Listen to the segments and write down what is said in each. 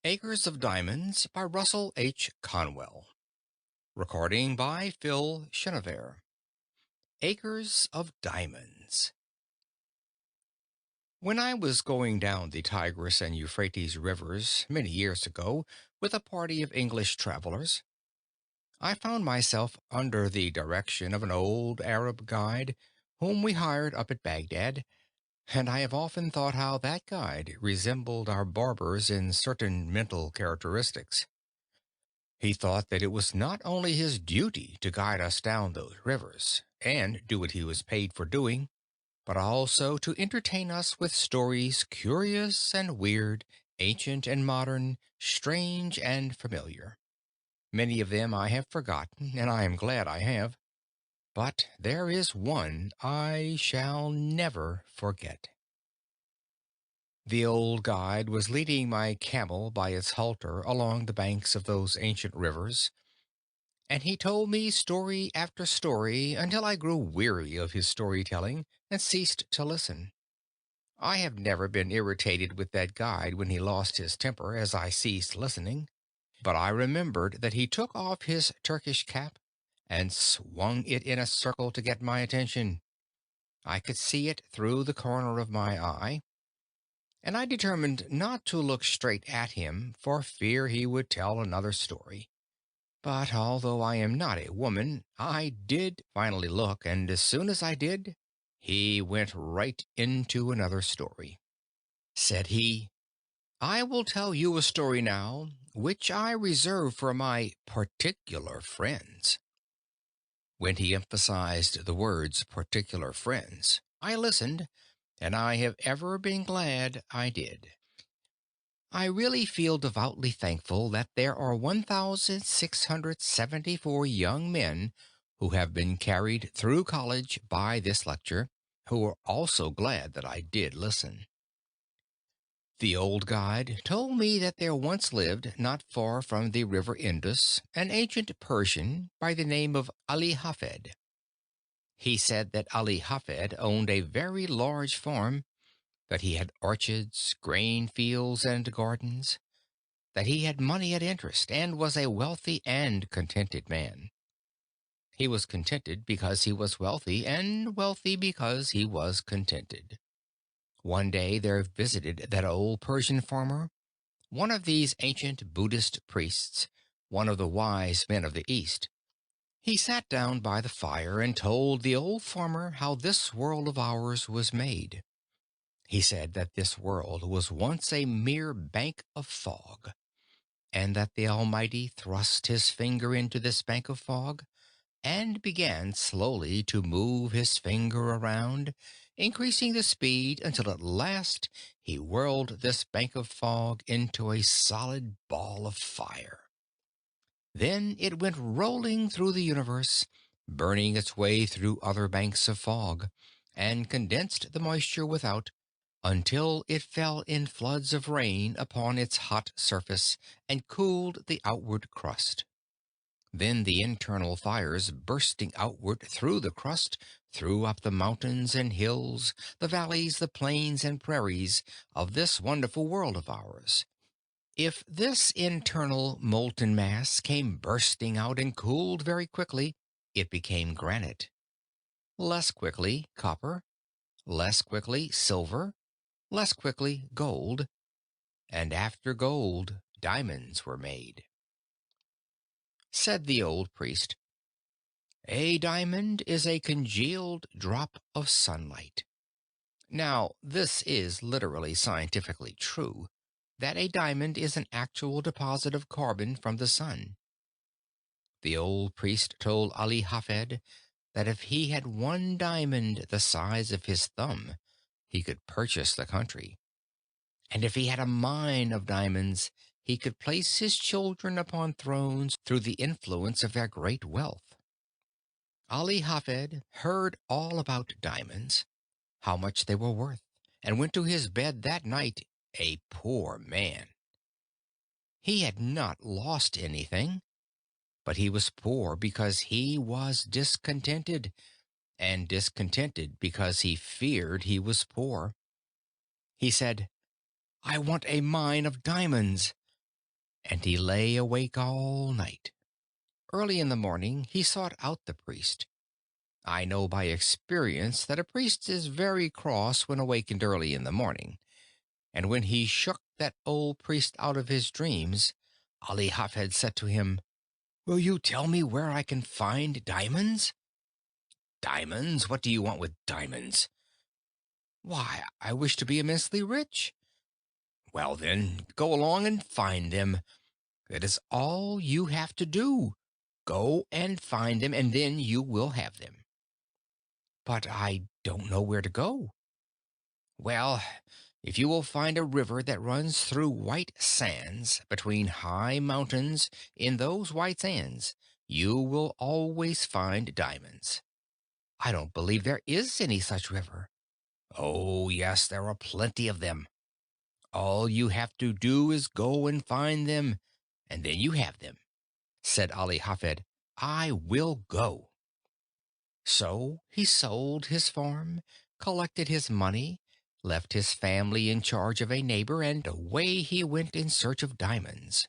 Acres of Diamonds by Russell H. Conwell. Recording by Phil Chenevert. Acres of Diamonds. When I was going down the Tigris and Euphrates rivers many years ago with a party of English travelers, I found myself under the direction of an old Arab guide whom we hired up at Baghdad, and I have often thought how that guide resembled our barbers in certain mental characteristics. He thought that it was not only his duty to guide us down those rivers and do what he was paid for doing, but also to entertain us with stories curious and weird, ancient and modern, strange and familiar. Many of them I have forgotten, and I am glad I have, but there is one I shall never forget. The old guide was leading my camel by its halter along the banks of those ancient rivers, and he told me story after story until I grew weary of his storytelling and ceased to listen. I have never been irritated with that guide when he lost his temper as I ceased listening, but I remembered that he took off his Turkish cap and swung it in a circle to get my attention. I could see it through the corner of my eye, and I determined not to look straight at him for fear he would tell another story. But although I am not a woman, I did finally look, and as soon as I did, he went right into another story. Said he, "I will tell you a story now, which I reserve for my particular friends." When he emphasized the words particular friends, I listened, and I have ever been glad I did. I really feel devoutly thankful that there are 1,674 young men who have been carried through college by this lecture, who are also glad that I did listen. The old guide told me that there once lived not far from the river Indus an ancient Persian by the name of Ali Hafed. He said that Ali Hafed owned a very large farm, that he had orchards, grain fields, and gardens, that he had money at interest and was a wealthy and contented man. He was contented because he was wealthy, and wealthy because he was contented. One day there visited that old Persian farmer one of these ancient Buddhist priests, one of the wise men of the East. He sat down by the fire and told the old farmer how this world of ours was made. He said that this world was once a mere bank of fog, and that the Almighty thrust his finger into this bank of fog and began slowly to move his finger around, increasing the speed until at last he whirled this bank of fog into a solid ball of fire. Then it went rolling through the universe, burning its way through other banks of fog, and condensed the moisture without until it fell in floods of rain upon its hot surface and cooled the outward crust. Then the internal fires bursting outward through the crust threw up the mountains and hills, the valleys, the plains and prairies of this wonderful world of ours. If this internal molten mass came bursting out and cooled very quickly, it became granite. Less quickly, copper. Less quickly, silver. Less quickly, gold. And after gold, diamonds were made. Said the old priest, "A diamond is a congealed drop of sunlight." Now, this is literally scientifically true, that a diamond is an actual deposit of carbon from the sun. The old priest told Ali Hafed that if he had one diamond the size of his thumb, he could purchase the country, and if he had a mine of diamonds, he could place his children upon thrones through the influence of their great wealth. Ali Hafed heard all about diamonds, how much they were worth, and went to his bed that night a poor man. He had not lost anything, but he was poor because he was discontented, and discontented because he feared he was poor. He said, "I want a mine of diamonds." and he lay awake all night. Early in the morning he sought out the priest. I know by experience that a priest is very cross when awakened early in the morning, and when he shook that old priest out of his dreams, Ali Hafed said to him, "Will you tell me where I can find diamonds?" "Diamonds? What do you want with diamonds?" "Why, I wish to be immensely rich." "Well, then, go along and find them. That is all you have to do. Go and find them, and then you will have them." "But I don't know where to go." "Well, if you will find a river that runs through white sands between high mountains, in those white sands you will always find diamonds." "I don't believe there is any such river." "Oh, yes, there are plenty of them. All you have to do is go and find them, and then you have them," said Ali Hafed. "I will go." So he sold his farm, collected his money, left his family in charge of a neighbor, and away he went in search of diamonds.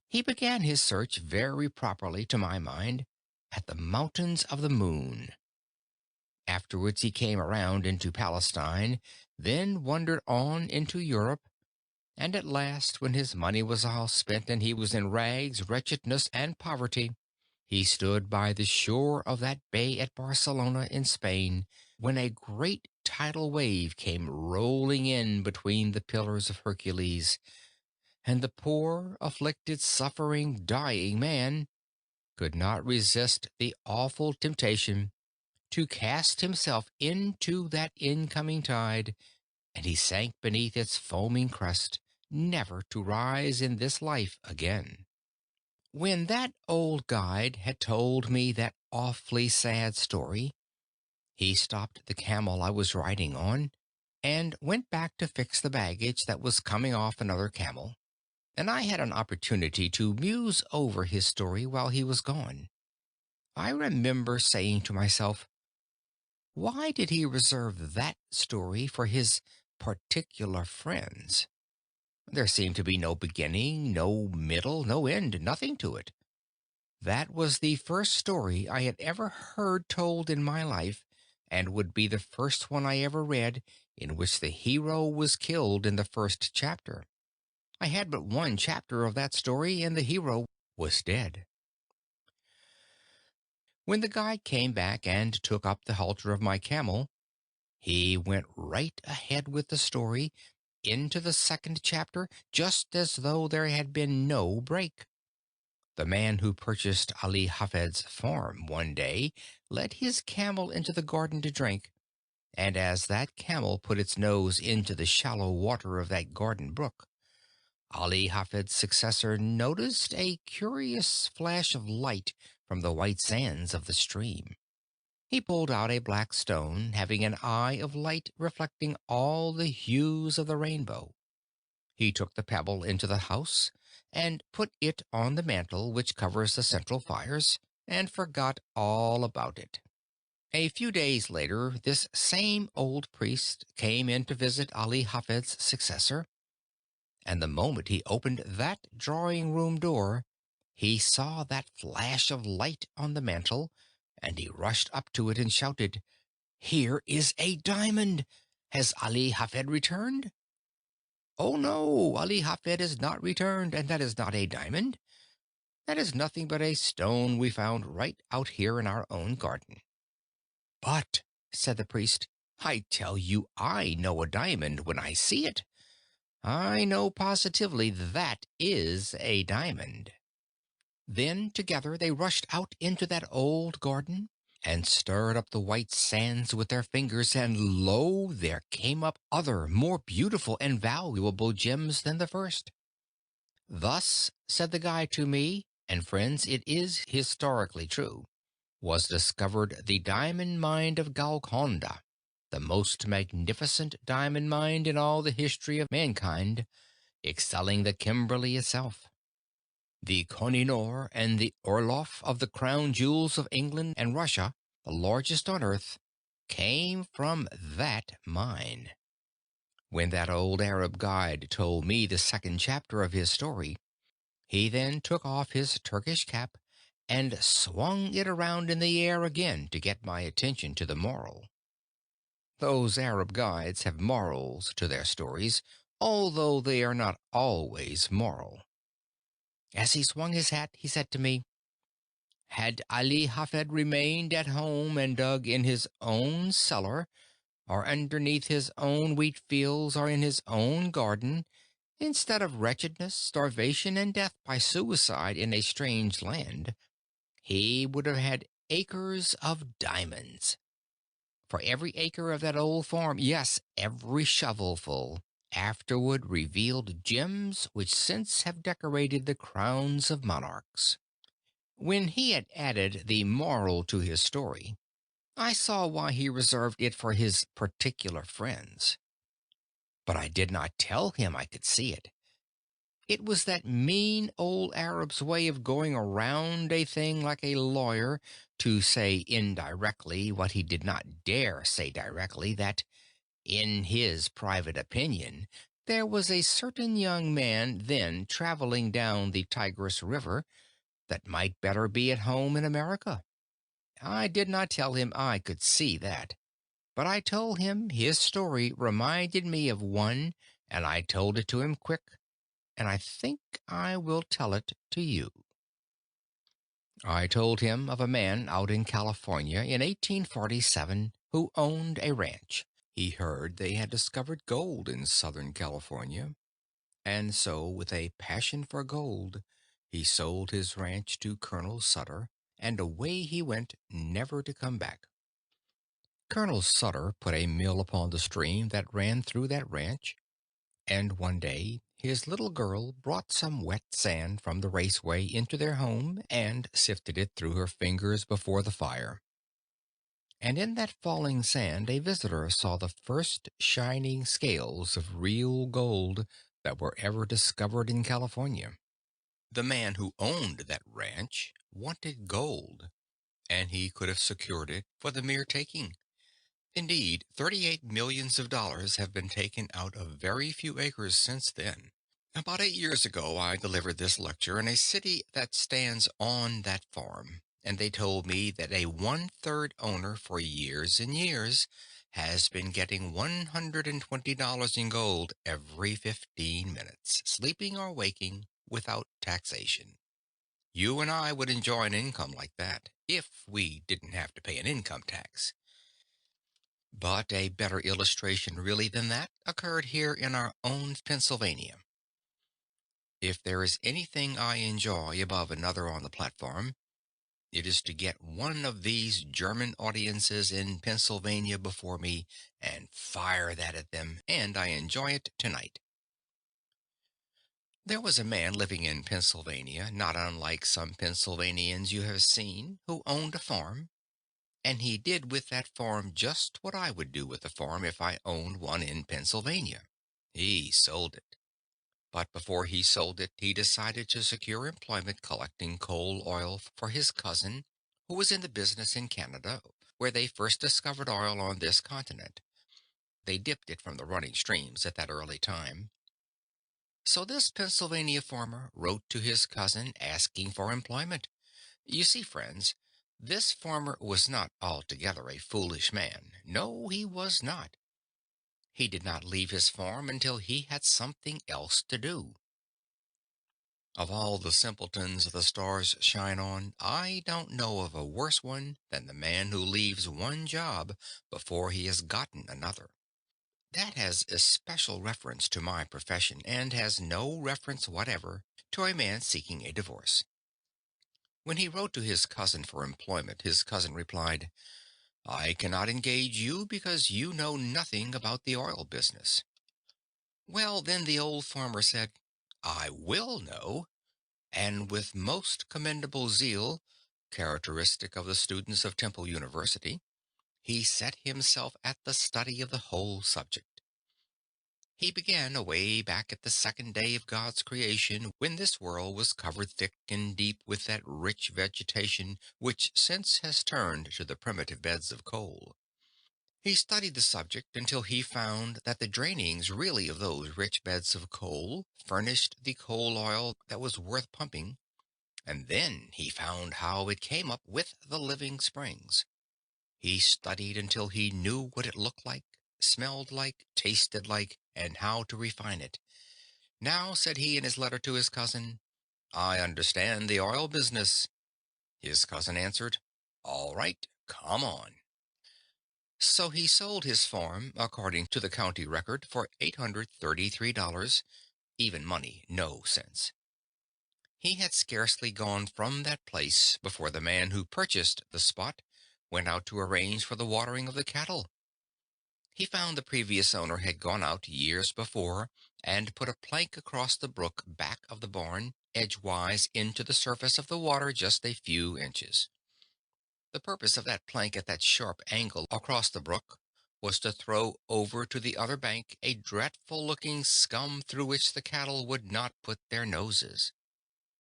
He began his search very properly, to my mind, at the Mountains of the Moon. Afterwards he came around into Palestine, then wandered on into Europe, and at last, when his money was all spent and he was in rags, wretchedness, and poverty, he stood by the shore of that bay at Barcelona in Spain, when a great tidal wave came rolling in between the pillars of Hercules, and the poor, afflicted, suffering, dying man could not resist the awful temptation to cast himself into that incoming tide, and he sank beneath its foaming crest, never to rise in this life again. When that old guide had told me that awfully sad story, he stopped the camel I was riding on, and went back to fix the baggage that was coming off another camel, and I had an opportunity to muse over his story while he was gone. I remember saying to myself, why did he reserve that story for his particular friends? There seemed to be no beginning, no middle, no end, nothing to it. That was the first story I had ever heard told in my life, and would be the first one I ever read in which the hero was killed in the first chapter. I had but one chapter of that story, and the hero was dead. When the guide came back and took up the halter of my camel, he went right ahead with the story into the second chapter, just as though there had been no break. The man who purchased Ali Hafed's farm one day led his camel into the garden to drink, and as that camel put its nose into the shallow water of that garden brook, Ali Hafed's successor noticed a curious flash of light from the white sands of the stream. He pulled out a black stone having an eye of light reflecting all the hues of the rainbow. He took the pebble into the house and put it on the mantel which covers the central fires, and forgot all about it. A few days later, this same old priest came in to visit Ali Hafed's successor, and the moment he opened that drawing-room door, he saw that flash of light on the mantel, and he rushed up to it and shouted, "Here is a diamond! Has Ali Hafed returned?" "Oh, no, Ali Hafed is not returned, and that is not a diamond. That is nothing but a stone we found right out here in our own garden." "But," said the priest, "I tell you I know a diamond when I see it. I know positively that is a diamond." Then together they rushed out into that old garden, and stirred up the white sands with their fingers, and lo, there came up other, more beautiful and valuable gems than the first. "Thus," said the guide to me, and friends, it is historically true, "was discovered the diamond mine of Golconda, the most magnificent diamond mine in all the history of mankind, excelling the Kimberley itself. The Koh-i-Noor and the Orloff of the crown jewels of England and Russia, the largest on earth, came from that mine." When that old Arab guide told me the second chapter of his story, He then took off his Turkish cap and swung it around in the air again to get my attention to the moral. Those Arab guides have morals to their stories, although they are not always moral. As he swung his hat, he said to me, "Had Ali Hafed remained at home and dug in his own cellar, or underneath his own wheat fields, or in his own garden, instead of wretchedness, starvation, and death by suicide in a strange land, he would have had acres of diamonds. For every acre of that old farm, yes, every shovelful, afterward revealed gems which since have decorated the crowns of monarchs." When he had added the moral to his story, I saw why he reserved it for his particular friends. But I did not tell him I could see it. It was that mean old Arab's way of going around a thing like a lawyer to say indirectly what he did not dare say directly, that, in his private opinion, there was a certain young man then traveling down the Tigris River that might better be at home in America. I did not tell him I could see that, but I told him his story reminded me of one, and I told it to him quick, and I think I will tell it to you. I told him of a man out in California in 1847 who owned a ranch. He heard they had discovered gold in Southern California, and so, with a passion for gold, he sold his ranch to Colonel Sutter, and away he went, never to come back. Colonel Sutter put a mill upon the stream that ran through that ranch, and one day his little girl brought some wet sand from the raceway into their home and sifted it through her fingers before the fire. And in that falling sand a visitor saw the first shining scales of real gold that were ever discovered in California. The man who owned that ranch wanted gold, and he could have secured it for the mere taking. Indeed, 38 millions of dollars have been taken out of very few acres since then. About 8 years ago, I delivered this lecture in a city that stands on that farm, and they told me that a one-third owner for years and years has been getting $120 in gold every 15 minutes, sleeping or waking, without taxation. You and I would enjoy an income like that if we didn't have to pay an income tax. But a better illustration really than that occurred here in our own Pennsylvania. If there is anything I enjoy above another on the platform, it is to get one of these German audiences in Pennsylvania before me and fire that at them, and I enjoy it tonight. There was a man living in Pennsylvania, not unlike some Pennsylvanians you have seen, who owned a farm, and he did with that farm just what I would do with a farm if I owned one in Pennsylvania. He sold it. But before he sold it, he decided to secure employment collecting coal oil for his cousin, who was in the business in Canada, where they first discovered oil on this continent. They dipped it from the running streams at that early time. So this Pennsylvania farmer wrote to his cousin asking for employment. You see, friends, this farmer was not altogether a foolish man. No, he was not. He did not leave his farm until he had something else to do. Of all the simpletons the stars shine on, I don't know of a worse one than the man who leaves one job before he has gotten another. That has especial reference to my profession and has no reference whatever to a man seeking a divorce. When he wrote to his cousin for employment, his cousin replied, "I cannot engage you because you know nothing about the oil business." Well, then the old farmer said, "I will know," and with most commendable zeal, characteristic of the students of Temple University, he set himself at the study of the whole subject. He began away back at the second day of God's creation, when this world was covered thick and deep with that rich vegetation which since has turned to the primitive beds of coal. He studied the subject until he found that the drainings really of those rich beds of coal furnished the coal oil that was worth pumping, and then he found how it came up with the living springs. He studied until he knew what it looked like, smelled like, tasted like, and how to refine it. Now, said he in his letter to his cousin, I understand the oil business. His cousin answered, all right, come on. So he sold his farm, according to the county record, for $833, even money, no sense. He had scarcely gone from that place before the man who purchased the spot went out to arrange for the watering of the cattle. He found the previous owner had gone out years before and put a plank across the brook back of the barn, edgewise into the surface of the water just a few inches. The purpose of that plank at that sharp angle across the brook was to throw over to the other bank a dreadful looking scum through which the cattle would not put their noses.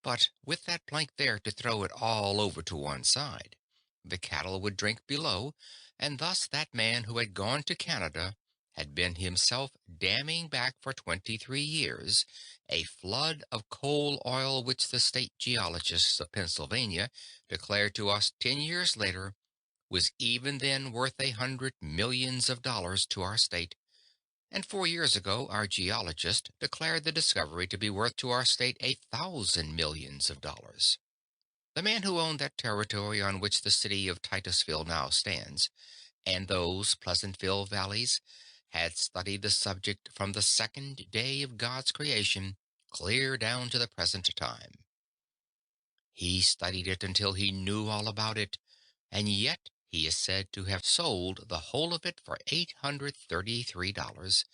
But with that plank there to throw it all over to one side, the cattle would drink below, and thus that man who had gone to Canada had been himself damming back for 23 years a flood of coal oil which the state geologists of Pennsylvania declared to us 10 years later was even then worth 100 millions of dollars to our state, and 4 years ago, our geologist declared the discovery to be worth to our state 1,000 millions of dollars. The man who owned that territory on which the city of Titusville now stands, and those Pleasantville valleys, had studied the subject from the second day of God's creation clear down to the present time. He studied it until he knew all about it, and yet he is said to have sold the whole of it for $833,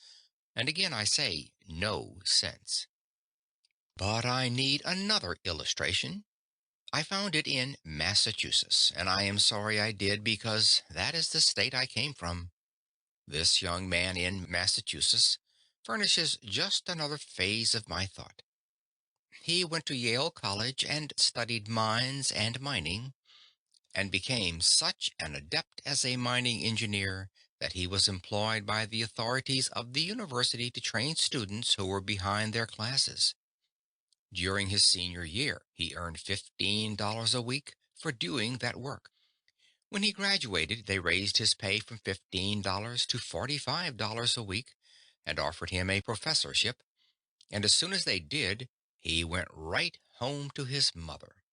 and again I say, no sense. But I need another illustration. I found it in Massachusetts, and I am sorry I did because that is the state I came from. This young man in Massachusetts furnishes just another phase of my thought. He went to Yale College and studied mines and mining, and became such an adept as a mining engineer that he was employed by the authorities of the university to train students who were behind their classes. During his senior year, he earned $15 a week for doing that work. When he graduated, they raised his pay from $15 to $45 a week and offered him a professorship, and as soon as they did, he went right home to his mother.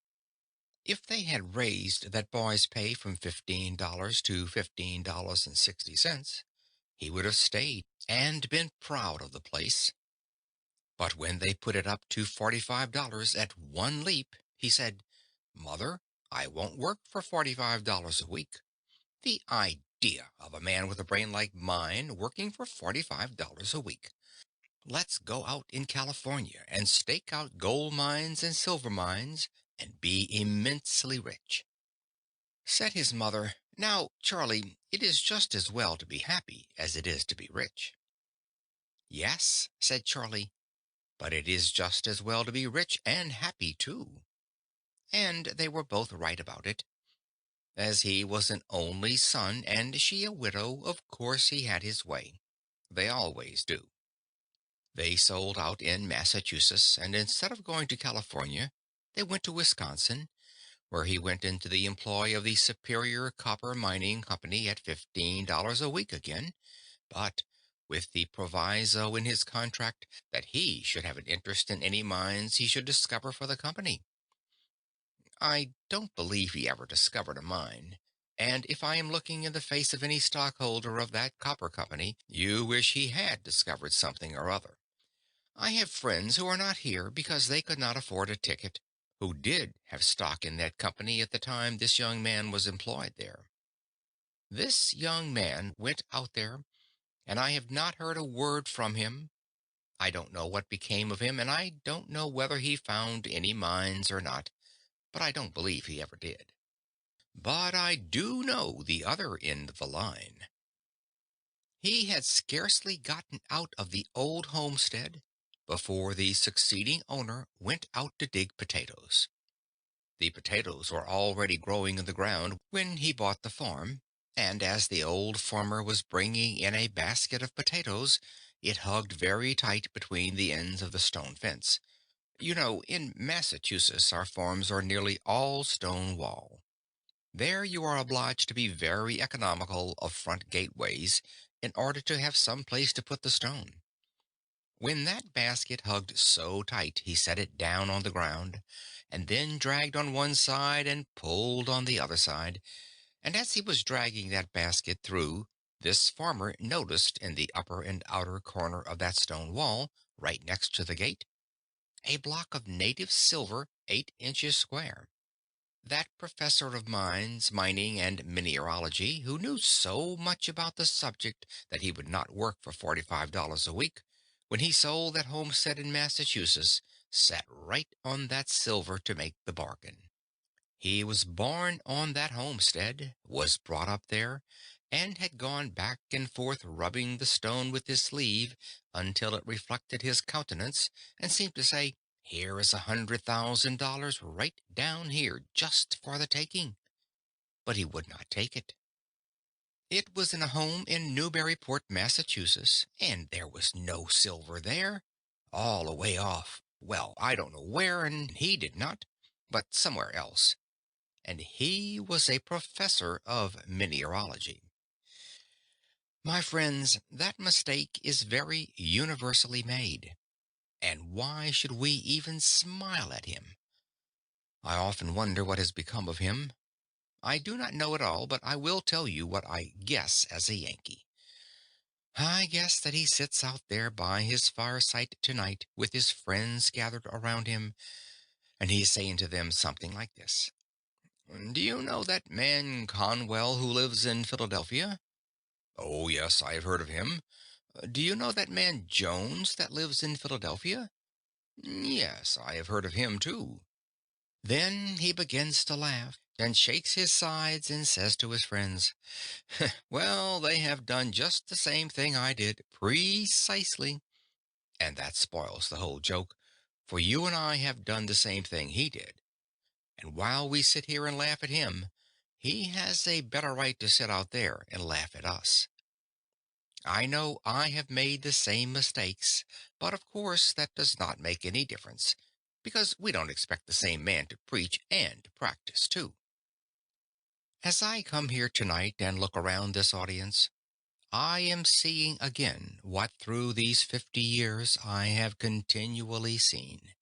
If they had raised that boy's pay from $15 to $15.60, he would have stayed and been proud of the place. But when they put it up to $45 at one leap, he said, Mother, I won't work for $45 a week. The idea of a man with a brain like mine working for $45 a week. Let's go out in California and stake out gold mines and silver mines and be immensely rich. Said his mother, now, Charlie, it is just as well to be happy as it is to be rich. Yes, said Charlie, but it is just as well to be rich and happy too. And they were both right about it. As he was an only son and she a widow, of course he had his way. They always do. They sold out in Massachusetts, and instead of going to California, they went to Wisconsin, where he went into the employ of the Superior Copper Mining Company at $15 a week again, but with the proviso in his contract that he should have an interest in any mines he should discover for the company. I don't believe he ever discovered a mine, and if I am looking in the face of any stockholder of that copper company, you wish he had discovered something or other. I have friends who are not here because they could not afford a ticket, who did have stock in that company at the time this young man was employed there. This young man went out there, and I have not heard a word from him. I don't know what became of him, and I don't know whether he found any mines or not, but I don't believe he ever did. But I do know the other end of the line. He had scarcely gotten out of the old homestead before the succeeding owner went out to dig potatoes. The potatoes were already growing in the ground when he bought the farm, And as the old farmer was bringing in a basket of potatoes, it hugged very tight between the ends of the stone fence. You know, in Massachusetts, our farms are nearly all stone wall. There you are obliged to be very economical of front gateways in order to have some place to put the stone. When that basket hugged so tight, he set it down on the ground, and then dragged on one side and pulled on the other side. And as he was dragging that basket through, this farmer noticed in the upper and outer corner of that stone wall, right next to the gate, a block of native silver 8 inches square. That professor of mines, mining, and mineralogy, who knew so much about the subject that he would not work for $45 a week, when he sold that homestead in Massachusetts, sat right on that silver to make the bargain. He was born on that homestead, was brought up there, and had gone back and forth rubbing the stone with his sleeve until it reflected his countenance and seemed to say, "Here is $100,000 right down here just for the taking." But he would not take it. It was in a home in Newburyport, Massachusetts, and there was no silver there. All away off. Well, I don't know where, and he did not, but somewhere else. And he was a professor of mineralogy. My friends, that mistake is very universally made. And why should we even smile at him? I often wonder what has become of him. I do not know it all, but I will tell you what I guess as a Yankee. I guess that he sits out there by his fireside tonight with his friends gathered around him, and he is saying to them something like this. "Do you know that man Conwell who lives in Philadelphia?" "Oh, yes, I have heard of him." "Do you know that man Jones that lives in Philadelphia?" "Yes, I have heard of him too." Then he begins to laugh and shakes his sides and says to his friends, "Well, they have done just the same thing I did, precisely." And that spoils the whole joke, for you and I have done the same thing he did. And while we sit here and laugh at him, he has a better right to sit out there and laugh at us. I know I have made the same mistakes, but of course that does not make any difference, because we don't expect the same man to preach and to practice too. As I come here tonight and look around this audience, I am seeing again what through these 50 years I have continually seen.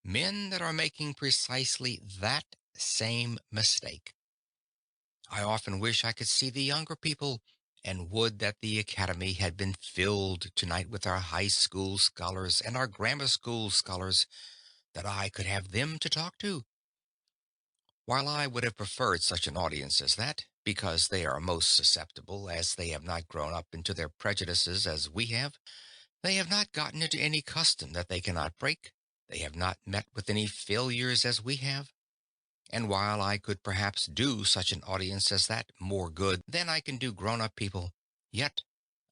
Men that are making precisely that same mistake. I often wish I could see the younger people, and would that the academy had been filled tonight with our high school scholars and our grammar school scholars, that I could have them to talk to. While I would have preferred such an audience as that, because they are most susceptible, as they have not grown up into their prejudices as we have, they have not gotten into any custom that they cannot break, they have not met with any failures as we have. And while I could perhaps do such an audience as that more good than I can do grown up people, yet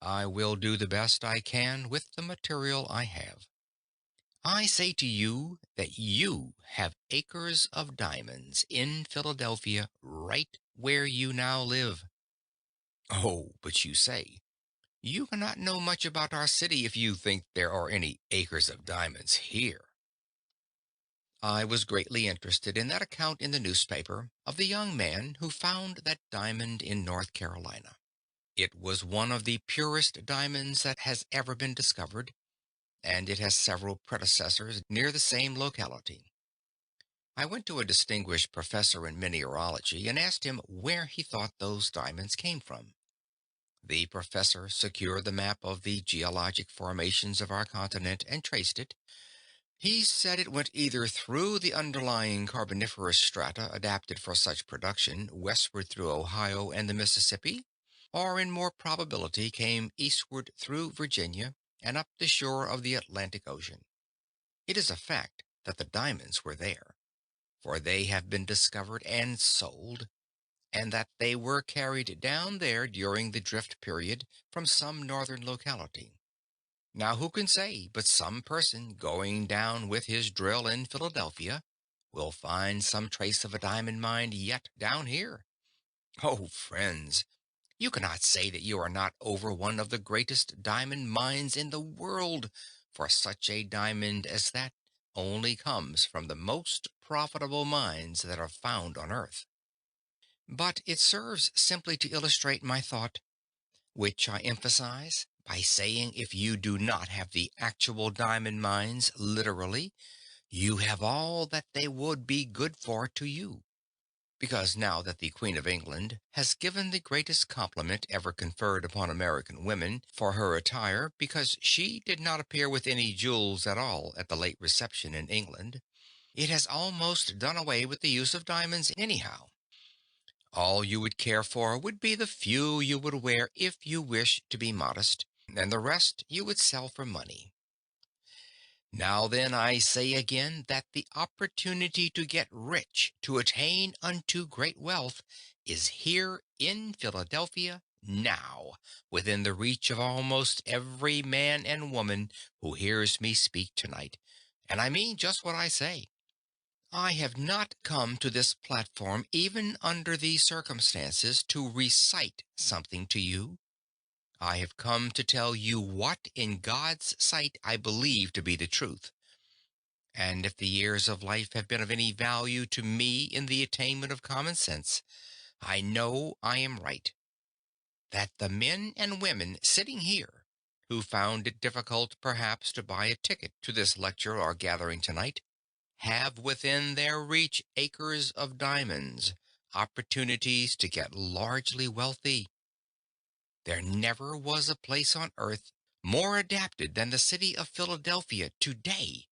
I will do the best I can with the material I have. I say to you that you have acres of diamonds in Philadelphia right where you now live. Oh, but you say, you cannot know much about our city if you think there are any acres of diamonds here. I was greatly interested in that account in the newspaper of the young man who found that diamond in North Carolina. It was one of the purest diamonds that has ever been discovered, and it has several predecessors near the same locality. I went to a distinguished professor in mineralogy and asked him where he thought those diamonds came from. The professor secured the map of the geologic formations of our continent and traced it. He said it went either through the underlying carboniferous strata adapted for such production westward through Ohio and the Mississippi, or in more probability came eastward through Virginia and up the shore of the Atlantic Ocean. It is a fact that the diamonds were there, for they have been discovered and sold, and that they were carried down there during the drift period from some northern locality. Now, who can say but some person going down with his drill in Philadelphia will find some trace of a diamond mine yet down here? Oh, friends, You cannot say that you are not over one of the greatest diamond mines in the world, for such a diamond as that only comes from the most profitable mines that are found on earth. But it serves simply to illustrate my thought, which I emphasize by saying if you do not have the actual diamond mines literally, you have all that they would be good for to you. Because now that the Queen of England has given the greatest compliment ever conferred upon American women for her attire, because she did not appear with any jewels at all at the late reception in England, it has almost done away with the use of diamonds anyhow. All you would care for would be the few you would wear if you wish to be modest, and the rest you would sell for money. Now then, I say again that the opportunity to get rich, to attain unto great wealth, is here in Philadelphia now, within the reach of almost every man and woman who hears me speak tonight. And I mean just what I say. I have not come to this platform, even under these circumstances, to recite something to you. I have come to tell you what, in God's sight, I believe to be the truth. And if the years of life have been of any value to me in the attainment of common sense, I know I am right. That the men and women sitting here, who found it difficult perhaps to buy a ticket to this lecture or gathering tonight, have within their reach acres of diamonds, opportunities to get largely wealthy. There never was a place on earth more adapted than the city of Philadelphia today,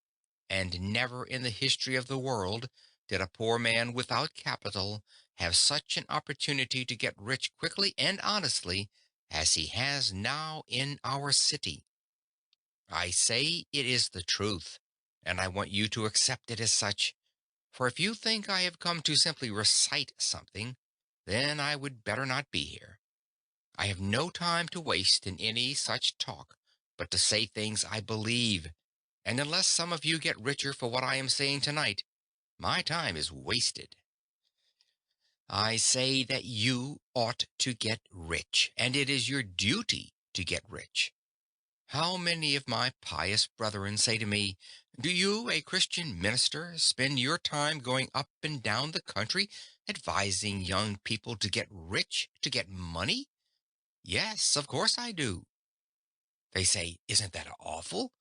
and never in the history of the world did a poor man without capital have such an opportunity to get rich quickly and honestly as he has now in our city. I say it is the truth, and I want you to accept it as such. For if you think I have come to simply recite something, then I would better not be here. I have no time to waste in any such talk, but to say things I believe. And unless some of you get richer for what I am saying tonight, my time is wasted. I say that you ought to get rich, and it is your duty to get rich. How many of my pious brethren say to me, "Do you, a Christian minister, spend your time going up and down the country advising young people to get rich, to get money?" Yes, of course I do. They say, "Isn't that awful?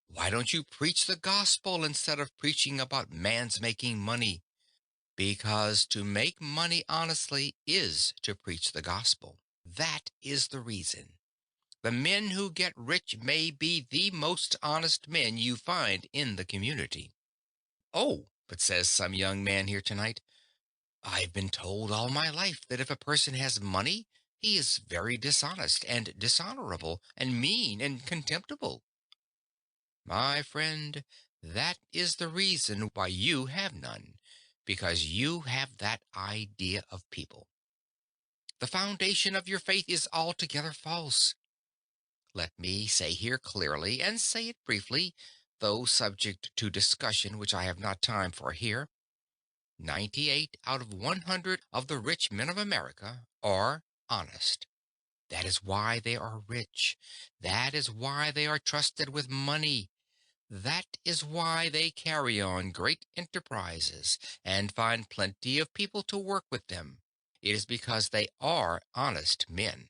Why don't you preach the gospel instead of preaching about man's making money?" Because to make money honestly is to preach the gospel. That is the reason. The men who get rich may be the most honest men you find in the community. Oh, but says some young man here tonight, "I've been told all my life that if a person has money, he is very dishonest and dishonorable and mean and contemptible." My friend, that is the reason why you have none, because you have that idea of people. The foundation of your faith is altogether false. Let me say here clearly, and say it briefly, though subject to discussion, which I have not time for here. 98 out of 100 of the rich men of America are honest. That is why they are rich. That is why they are trusted with money. That is why they carry on great enterprises and find plenty of people to work with them. It is because they are honest men.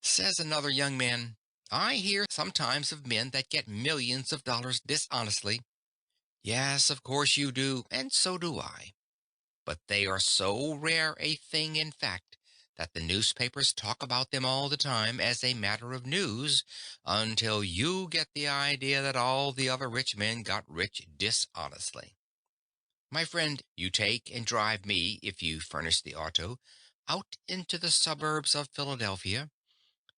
Says another young man, "I hear sometimes of men that get millions of dollars dishonestly." Yes, of course you do, and so do I. But they are so rare a thing, in fact, that the newspapers talk about them all the time as a matter of news until you get the idea that all the other rich men got rich dishonestly. My friend, you take and drive me, if you furnish the auto, out into the suburbs of Philadelphia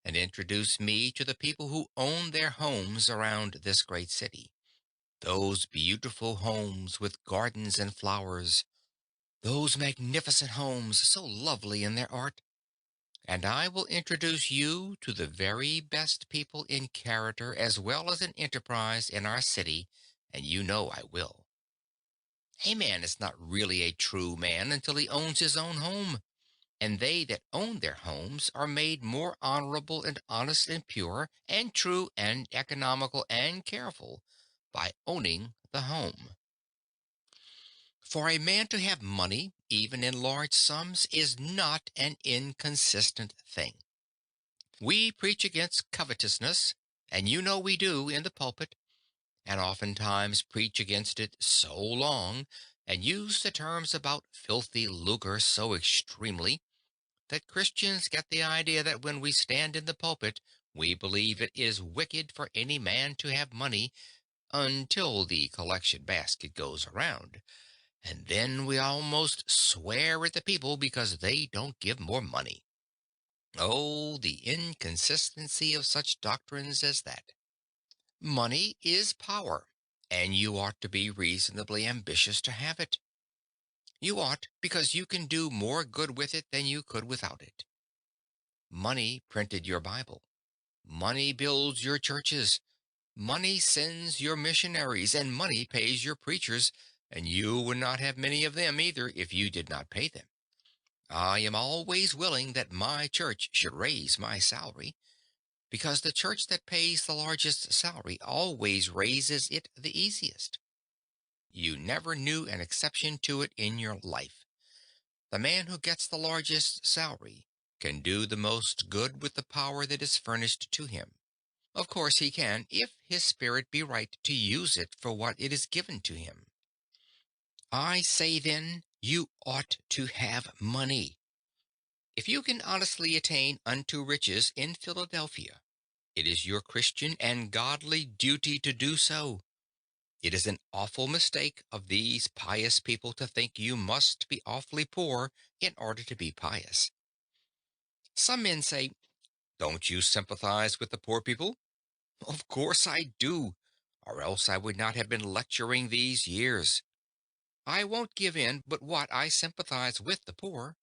and introduce me to the people who own their homes around this great city. Those beautiful homes with gardens and flowers, those magnificent homes, so lovely in their art. And I will introduce you to the very best people in character as well as in enterprise in our city, and you know I will. A man is not really a true man until he owns his own home. And they that own their homes are made more honorable and honest and pure and true and economical and careful by owning the home. For a man to have money, even in large sums, is not an inconsistent thing. We preach against covetousness, and you know we do in the pulpit, and oftentimes preach against it so long, and use the terms about filthy lucre so extremely, that Christians get the idea that when we stand in the pulpit, we believe it is wicked for any man to have money until the collection basket goes around. And then we almost swear at the people because they don't give more money. Oh, the inconsistency of such doctrines as that. Money is power, and you ought to be reasonably ambitious to have it. You ought, because you can do more good with it than you could without it. Money printed your Bible. Money builds your churches. Money sends your missionaries, and money pays your preachers, and you would not have many of them either if you did not pay them. I am always willing that my church should raise my salary, because the church that pays the largest salary always raises it the easiest. You never knew an exception to it in your life. The man who gets the largest salary can do the most good with the power that is furnished to him. Of course he can, if his spirit be right to use it for what it is given to him. I say then, you ought to have money. If you can honestly attain unto riches in Philadelphia, it is your Christian and godly duty to do so. It is an awful mistake of these pious people to think you must be awfully poor in order to be pious. Some men say, "Don't you sympathize with the poor people?" Of course I do, or else I would not have been lecturing these years. I won't give in but what I sympathize with the poor,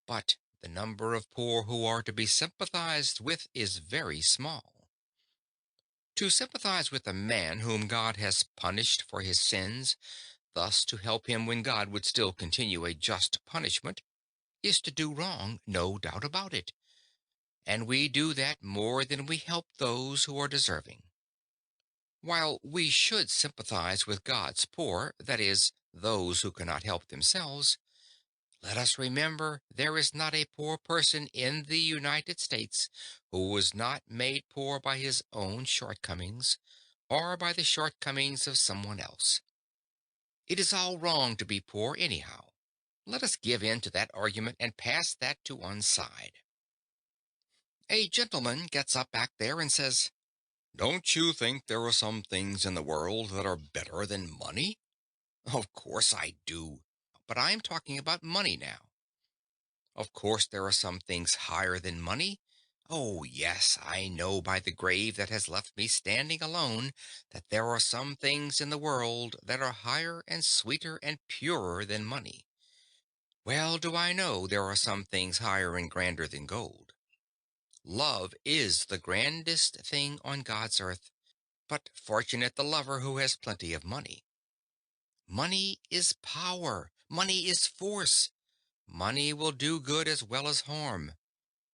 but the number of poor who are to be sympathized with is very small. To sympathize with a man whom God has punished for his sins, thus to help him when God would still continue a just punishment, is to do wrong, no doubt about it. And we do that more than we help those who are deserving. While we should sympathize with God's poor, that is, those who cannot help themselves, let us remember there is not a poor person in the United States who was not made poor by his own shortcomings or by the shortcomings of someone else. It is all wrong to be poor anyhow. Let us give in to that argument and pass that to one side. A gentleman gets up back there and says, "Don't you think there are some things in the world that are better than money?" Of course I do. But I am talking about money now. Of course there are some things higher than money. Oh, yes, I know by the grave that has left me standing alone that there are some things in the world that are higher and sweeter and purer than money. Well do I know there are some things higher and grander than gold. Love is the grandest thing on God's earth, but fortunate the lover who has plenty of money. Money is power. Money is force. Money will do good as well as harm.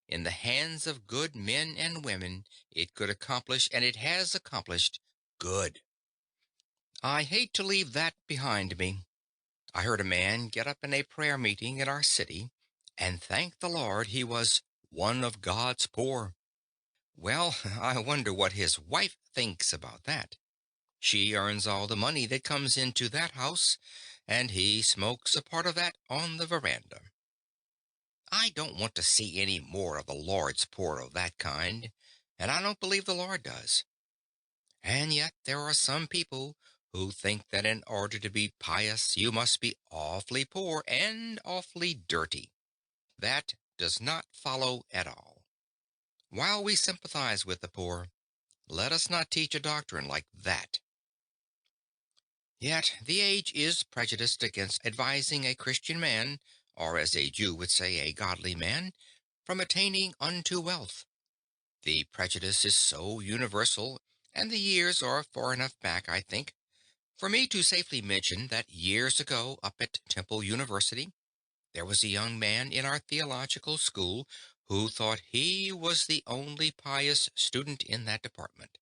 In the hands of good men and women, it could accomplish, and it has accomplished, good. I hate to leave that behind me. I heard a man get up in a prayer meeting in our city and thank the Lord he was one of God's poor. Well, I wonder what his wife thinks about that. She earns all the money that comes into that house, and he smokes a part of that on the veranda. I don't want to see any more of the Lord's poor of that kind, and I don't believe the Lord does. And yet there are some people who think that in order to be pious you must be awfully poor and awfully dirty. That does not follow at all. While we sympathize with the poor, let us not teach a doctrine like that. Yet the age is prejudiced against advising a Christian man, or as a Jew would say, a godly man, from attaining unto wealth. The prejudice is so universal, and the years are far enough back, I think, for me to safely mention that years ago, up at Temple University, There was a young man in our theological school who thought he was the only pious student in that department.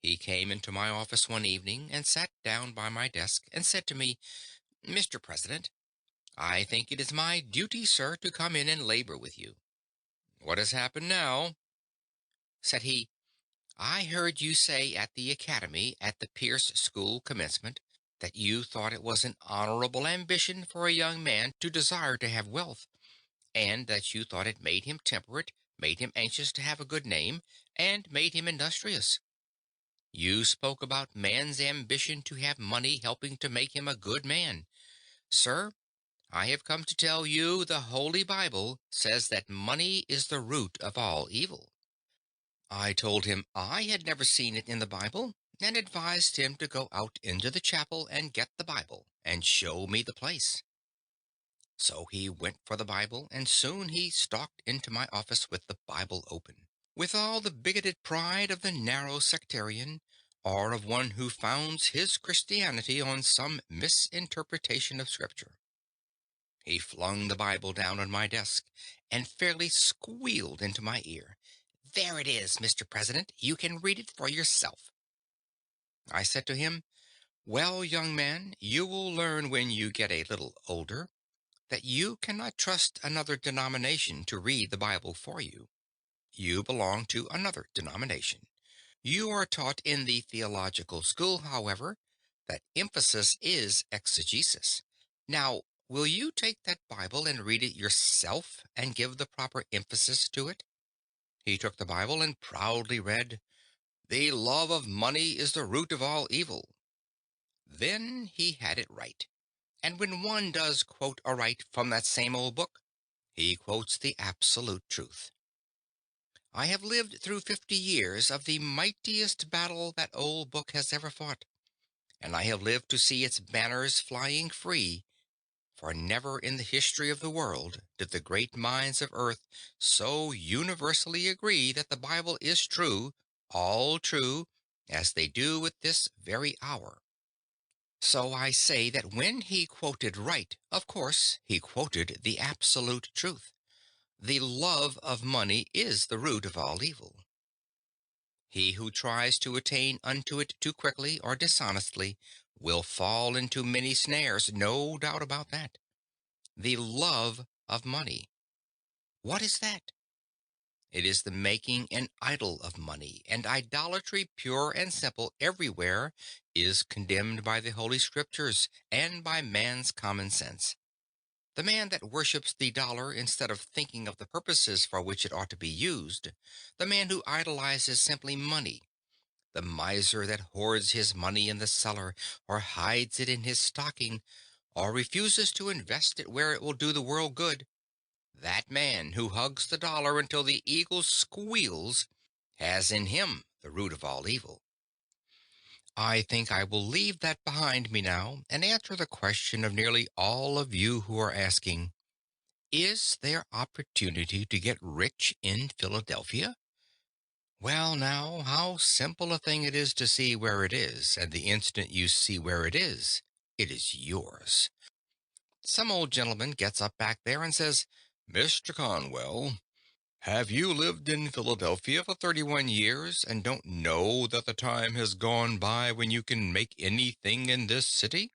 He came into my office one evening and sat down by my desk and said to me, "Mr. President, I think it is my duty, sir, to come in and labor with you." "What has happened now?" said he. "I heard you say at the academy at the Pierce School commencement that you thought it was an honorable ambition for a young man to desire to have wealth, and that you thought it made him temperate, made him anxious to have a good name, and made him industrious. You spoke about man's ambition to have money helping to make him a good man. Sir, I have come to tell you the Holy Bible says that money is the root of all evil." I told him I had never seen it in the Bible, and advised him to go out into the chapel and get the Bible and show me the place. So he went for the Bible, and soon he stalked into my office with the Bible open, with all the bigoted pride of the narrow sectarian, or of one who founds his Christianity on some misinterpretation of Scripture. He flung the Bible down on my desk and fairly squealed into my ear. "There it is, Mr. President. You can read it for yourself." I said to him, "Well, young man, you will learn when you get a little older that you cannot trust another denomination to read the Bible for you. You belong to another denomination. You are taught in the theological school, however, that emphasis is exegesis. Now, will you take that Bible and read it yourself and give the proper emphasis to it?" He took the Bible and proudly read, "The love of money is the root of all evil." Then he had it right. And when one does quote aright from that same old book, he quotes the absolute truth. I have lived through 50 years of the mightiest battle that old book has ever fought, and I have lived to see its banners flying free, for never in the history of the world did the great minds of earth so universally agree that the Bible is true, all true, as they do at this very hour. So I say that when he quoted right, of course, he quoted the absolute truth. The love of money is the root of all evil. He who tries to attain unto it too quickly or dishonestly will fall into many snares, no doubt about that. The love of money. What is that? It is the making an idol of money, and idolatry, pure and simple, everywhere, is condemned by the Holy Scriptures and by man's common sense. The man that worships the dollar instead of thinking of the purposes for which it ought to be used, the man who idolizes simply money, the miser that hoards his money in the cellar, or hides it in his stocking, or refuses to invest it where it will do the world good, that man who hugs the dollar until the eagle squeals has in him the root of all evil. I think I will leave that behind me now and answer the question of nearly all of you who are asking, is there opportunity to get rich in Philadelphia? Well, now, how simple a thing it is to see where it is, and the instant you see where it is yours. Some old gentleman gets up back there and says, "Mr. Conwell, have you lived in Philadelphia for 31 years and don't know that the time has gone by when you can make anything in this city?"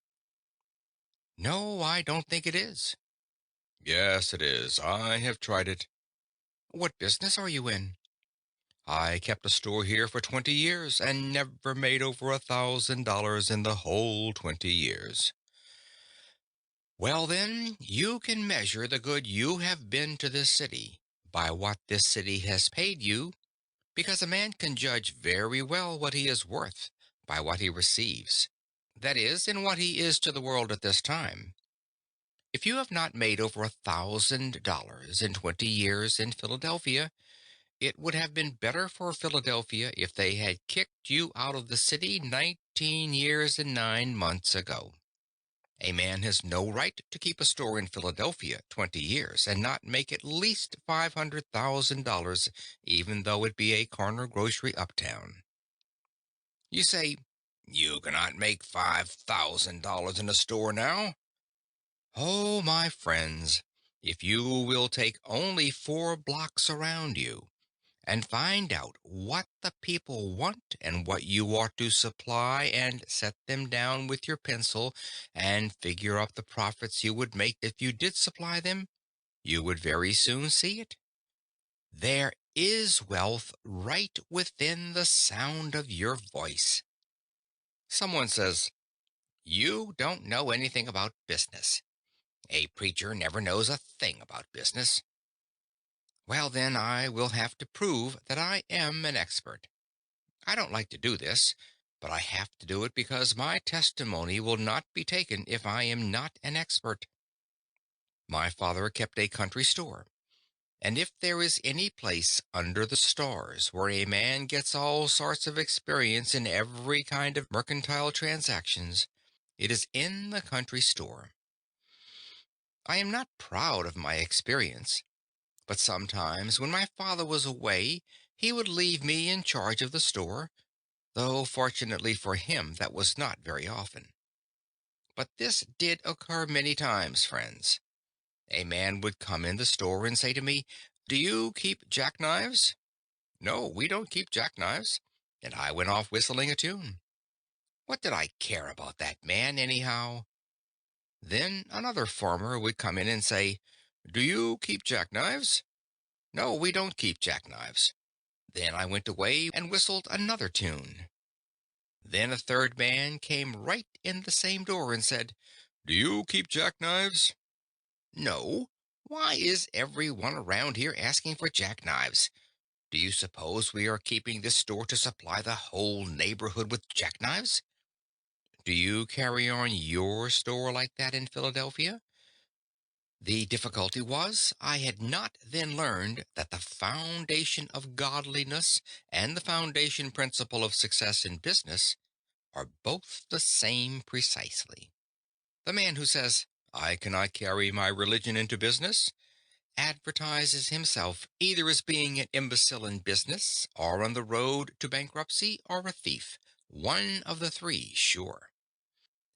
No, I don't think it is. Yes, it is. I have tried it. What business are you in? I kept a store here for 20 years and never made over $1,000 in the whole 20 years. Well, then, you can measure the good you have been to this city by what this city has paid you, because a man can judge very well what he is worth by what he receives. That is, in what he is to the world at this time. If you have not made over $1,000 in 20 years in Philadelphia, it would have been better for Philadelphia if they had kicked you out of the city 19 years and 9 months ago. A man has no right to keep a store in Philadelphia 20 years and not make at least $500,000, even though it be a corner grocery uptown. You say, "You cannot make $5,000 in a store now." Oh, my friends, if you will take only 4 blocks around you and find out what the people want and what you ought to supply and set them down with your pencil and figure up the profits you would make if you did supply them, you would very soon see it. There is wealth right within the sound of your voice. Someone says, "You don't know anything about business. A preacher never knows a thing about business." Well, then I will have to prove that I am an expert. I don't like to do this, but I have to do it because my testimony will not be taken if I am not an expert. My father kept a country store, and if there is any place under the stars where a man gets all sorts of experience in every kind of mercantile transactions, it is in the country store. I am not proud of my experience, but sometimes when my father was away, he would leave me in charge of the store, though fortunately for him that was not very often. But this did occur many times, friends. A man would come in the store and say to me, "Do you keep jackknives?" "No, we don't keep jackknives." And I went off whistling a tune. What did I care about that man, anyhow? Then another farmer would come in and say, "Do you keep jackknives?" "No, we don't keep jackknives." Then I went away and whistled another tune. Then a third man came right in the same door and said, "Do you keep jackknives?" "No. Why is every one around here asking for jackknives? Do you suppose we are keeping this store to supply the whole neighborhood with jackknives?" Do you carry on your store like that in Philadelphia? The difficulty was, I had not then learned that the foundation of godliness and the foundation principle of success in business are both the same precisely. The man who says, "I cannot carry my religion into business," advertises himself either as being an imbecile in business, or on the road to bankruptcy, or a thief. One of the three, sure.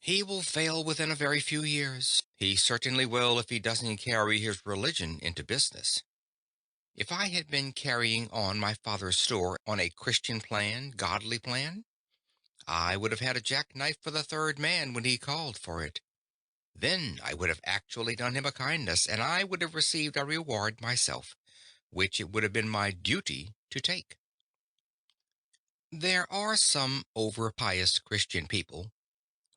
He will fail within a very few years. He certainly will if he doesn't carry his religion into business. If I had been carrying on my father's store on a Christian plan, godly plan, I would have had a jackknife for the third man when he called for it. Then I would have actually done him a kindness, and I would have received a reward myself, which it would have been my duty to take. There are some over pious Christian people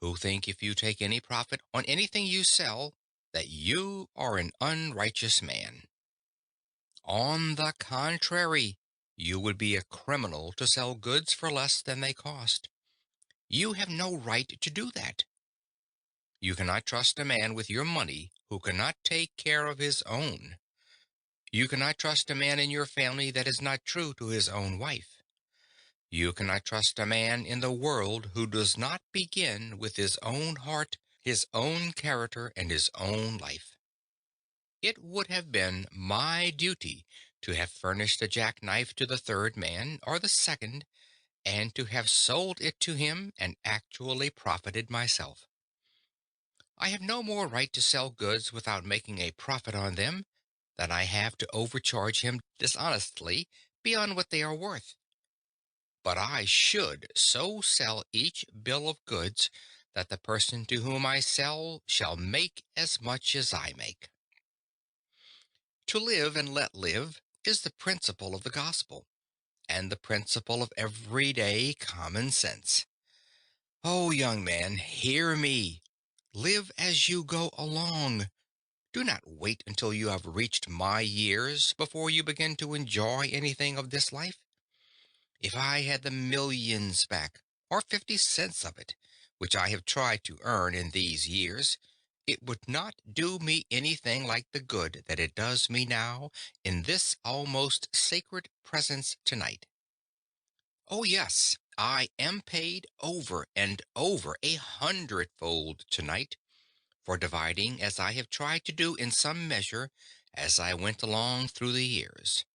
who think if you take any profit on anything you sell, that you are an unrighteous man. On the contrary, you would be a criminal to sell goods for less than they cost. You have no right to do that. You cannot trust a man with your money who cannot take care of his own. You cannot trust a man in your family that is not true to his own wife. You cannot trust a man in the world who does not begin with his own heart, his own character, and his own life. It would have been my duty to have furnished a jackknife to the third man, or the second, and to have sold it to him and actually profited myself. I have no more right to sell goods without making a profit on them than I have to overcharge him dishonestly beyond what they are worth. But I should so sell each bill of goods that the person to whom I sell shall make as much as I make. To live and let live is the principle of the gospel, and the principle of everyday common sense. Oh, young man, hear me. Live as you go along. Do not wait until you have reached my years before you begin to enjoy anything of this life. If I had the millions back, or 50 cents of it, which I have tried to earn in these years, it would not do me anything like the good that it does me now in this almost sacred presence tonight. Oh, yes, I am paid over and over 100-fold tonight for dividing as I have tried to do in some measure as I went along through the years.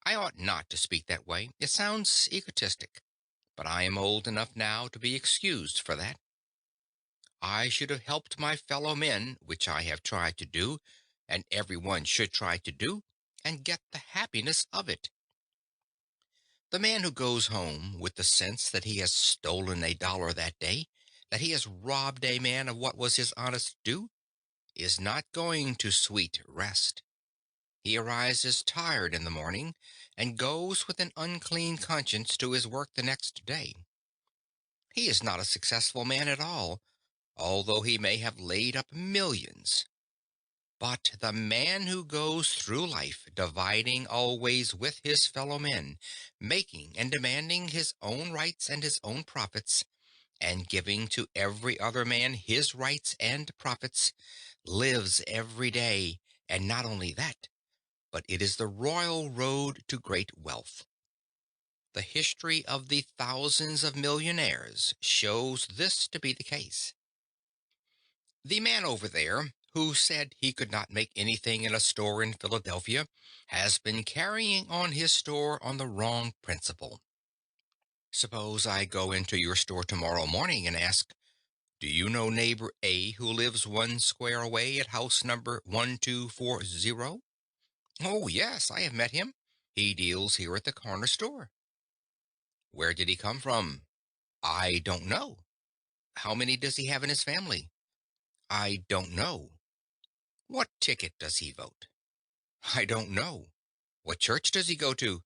I ought not to speak that way. It sounds egotistic, but I am old enough now to be excused for that. I should have helped my fellow men, which I have tried to do, and everyone should try to do, and get the happiness of it. The man who goes home with the sense that he has stolen $1 that day, that he has robbed a man of what was his honest due, is not going to sweet rest. He arises tired in the morning, and goes with an unclean conscience to his work the next day. He is not a successful man at all, although he may have laid up millions. But the man who goes through life dividing always with his fellow men, making and demanding his own rights and his own profits, and giving to every other man his rights and profits, lives every day, and not only that, but it is the royal road to great wealth. The history of the thousands of millionaires shows this to be the case. The man over there, who said he could not make anything in a store in Philadelphia, has been carrying on his store on the wrong principle. Suppose I go into your store tomorrow morning and ask, "Do you know neighbor A who lives 1 square away at house number 1240?" "Oh, yes, I have met him. He deals here at the corner store." "Where did he come from?" "I don't know." "How many does he have in his family?" "I don't know." "What ticket does he vote?" "I don't know." "What church does he go to?"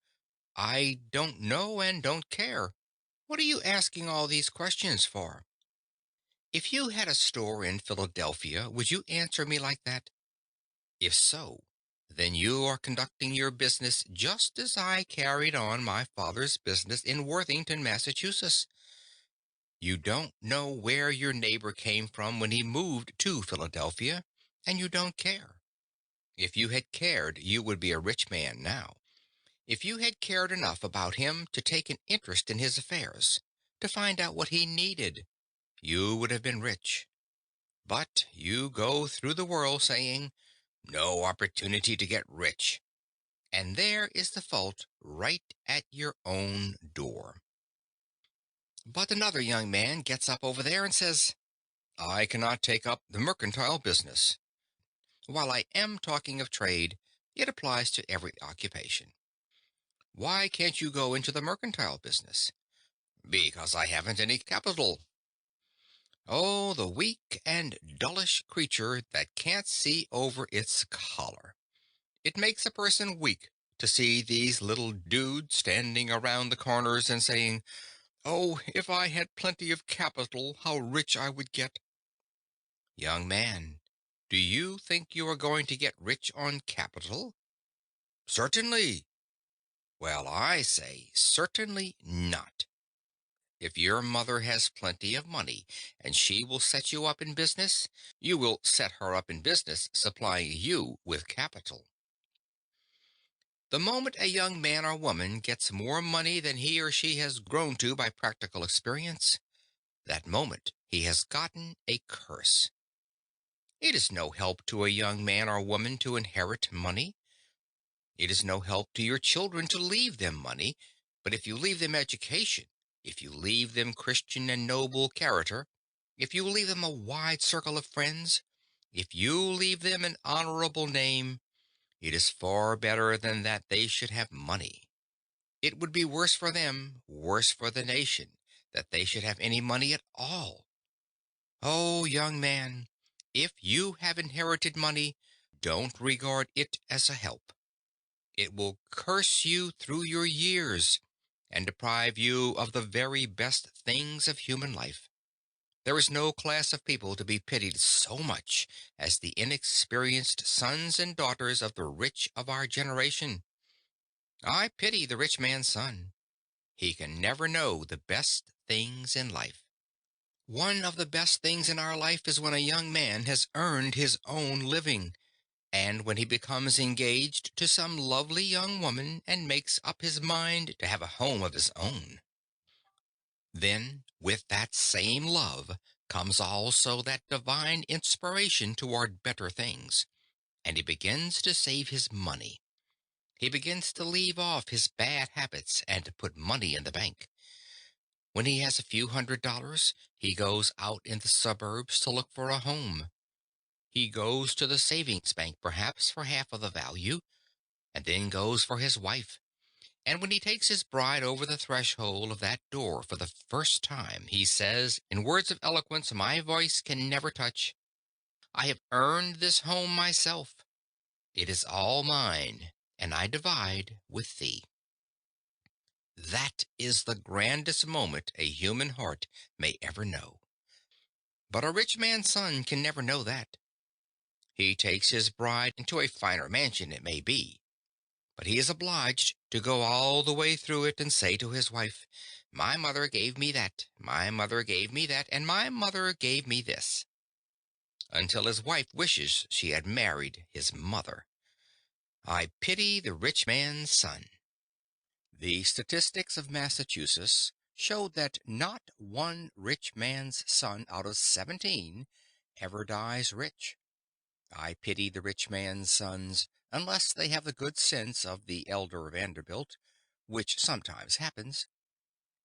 "I don't know and don't care." "What are you asking all these questions for?" If you had a store in Philadelphia, would you answer me like that? If so, then you are conducting your business just as I carried on my father's business in Worthington, Massachusetts. You don't know where your neighbor came from when he moved to Philadelphia, and you don't care. If you had cared, you would be a rich man now. If you had cared enough about him to take an interest in his affairs, to find out what he needed, you would have been rich. But you go through the world saying, "No opportunity to get rich." And there is the fault right at your own door. But another young man gets up over there and says, "I cannot take up the mercantile business." While I am talking of trade, it applies to every occupation. "Why can't you go into the mercantile business?" "Because I haven't any capital." Oh, the weak and dullish creature that can't see over its collar. It makes a person weak to see these little dudes standing around the corners and saying, "Oh, if I had plenty of capital, how rich I would get." Young man, do you think you are going to get rich on capital? Certainly. Well, I say certainly not. If your mother has plenty of money and she will set you up in business, you will set her up in business supplying you with capital. The moment a young man or woman gets more money than he or she has grown to by practical experience, that moment he has gotten a curse. It is no help to a young man or woman to inherit money. It is no help to your children to leave them money, but if you leave them education, if you leave them Christian and noble character, if you leave them a wide circle of friends, if you leave them an honorable name, it is far better than that they should have money. It would be worse for them, worse for the nation, that they should have any money at all. Oh, young man, if you have inherited money, don't regard it as a help. It will curse you through your years and deprive you of the very best things of human life. There is no class of people to be pitied so much as the inexperienced sons and daughters of the rich of our generation. I pity the rich man's son. He can never know the best things in life. One of the best things in our life is when a young man has earned his own living, and when he becomes engaged to some lovely young woman and makes up his mind to have a home of his own. Then, with that same love, comes also that divine inspiration toward better things, and he begins to save his money. He begins to leave off his bad habits and to put money in the bank. When he has a few $100s, he goes out in the suburbs to look for a home. He goes to the savings bank perhaps for half of the value, and then goes for his wife. And when he takes his bride over the threshold of that door for the first time, he says, in words of eloquence my voice can never touch, I have earned this home myself. It is all mine, and I divide with thee. That is the grandest moment a human heart may ever know. But a rich man's son can never know that. He takes his bride into a finer mansion, it may be, but he is obliged to go all the way through it and say to his wife, my mother gave me that, my mother gave me that, and my mother gave me this, until his wife wishes she had married his mother. I pity the rich man's son. The statistics of Massachusetts showed that not one rich man's son out of 17 ever dies rich. I pity the rich man's sons, unless they have the good sense of the elder Vanderbilt, which sometimes happens.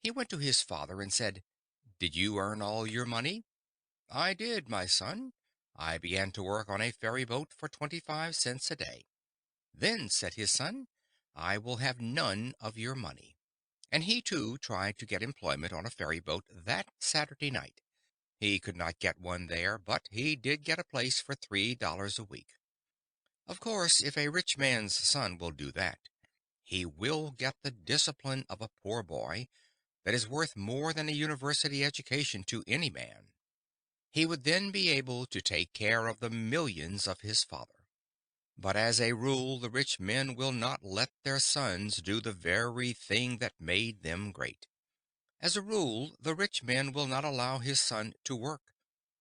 He went to his father and said, did you earn all your money? I did, my son. I began to work on a ferry boat for 25 cents a day. Then, said his son, I will have none of your money. And he too tried to get employment on a ferry boat that Saturday night. He could not get one there, but he did get a place for $3 a week. Of course, if a rich man's son will do that, he will get the discipline of a poor boy that is worth more than a university education to any man. He would then be able to take care of the millions of his father. But as a rule, the rich men will not let their sons do the very thing that made them great. As a rule, the rich man will not allow his son to work.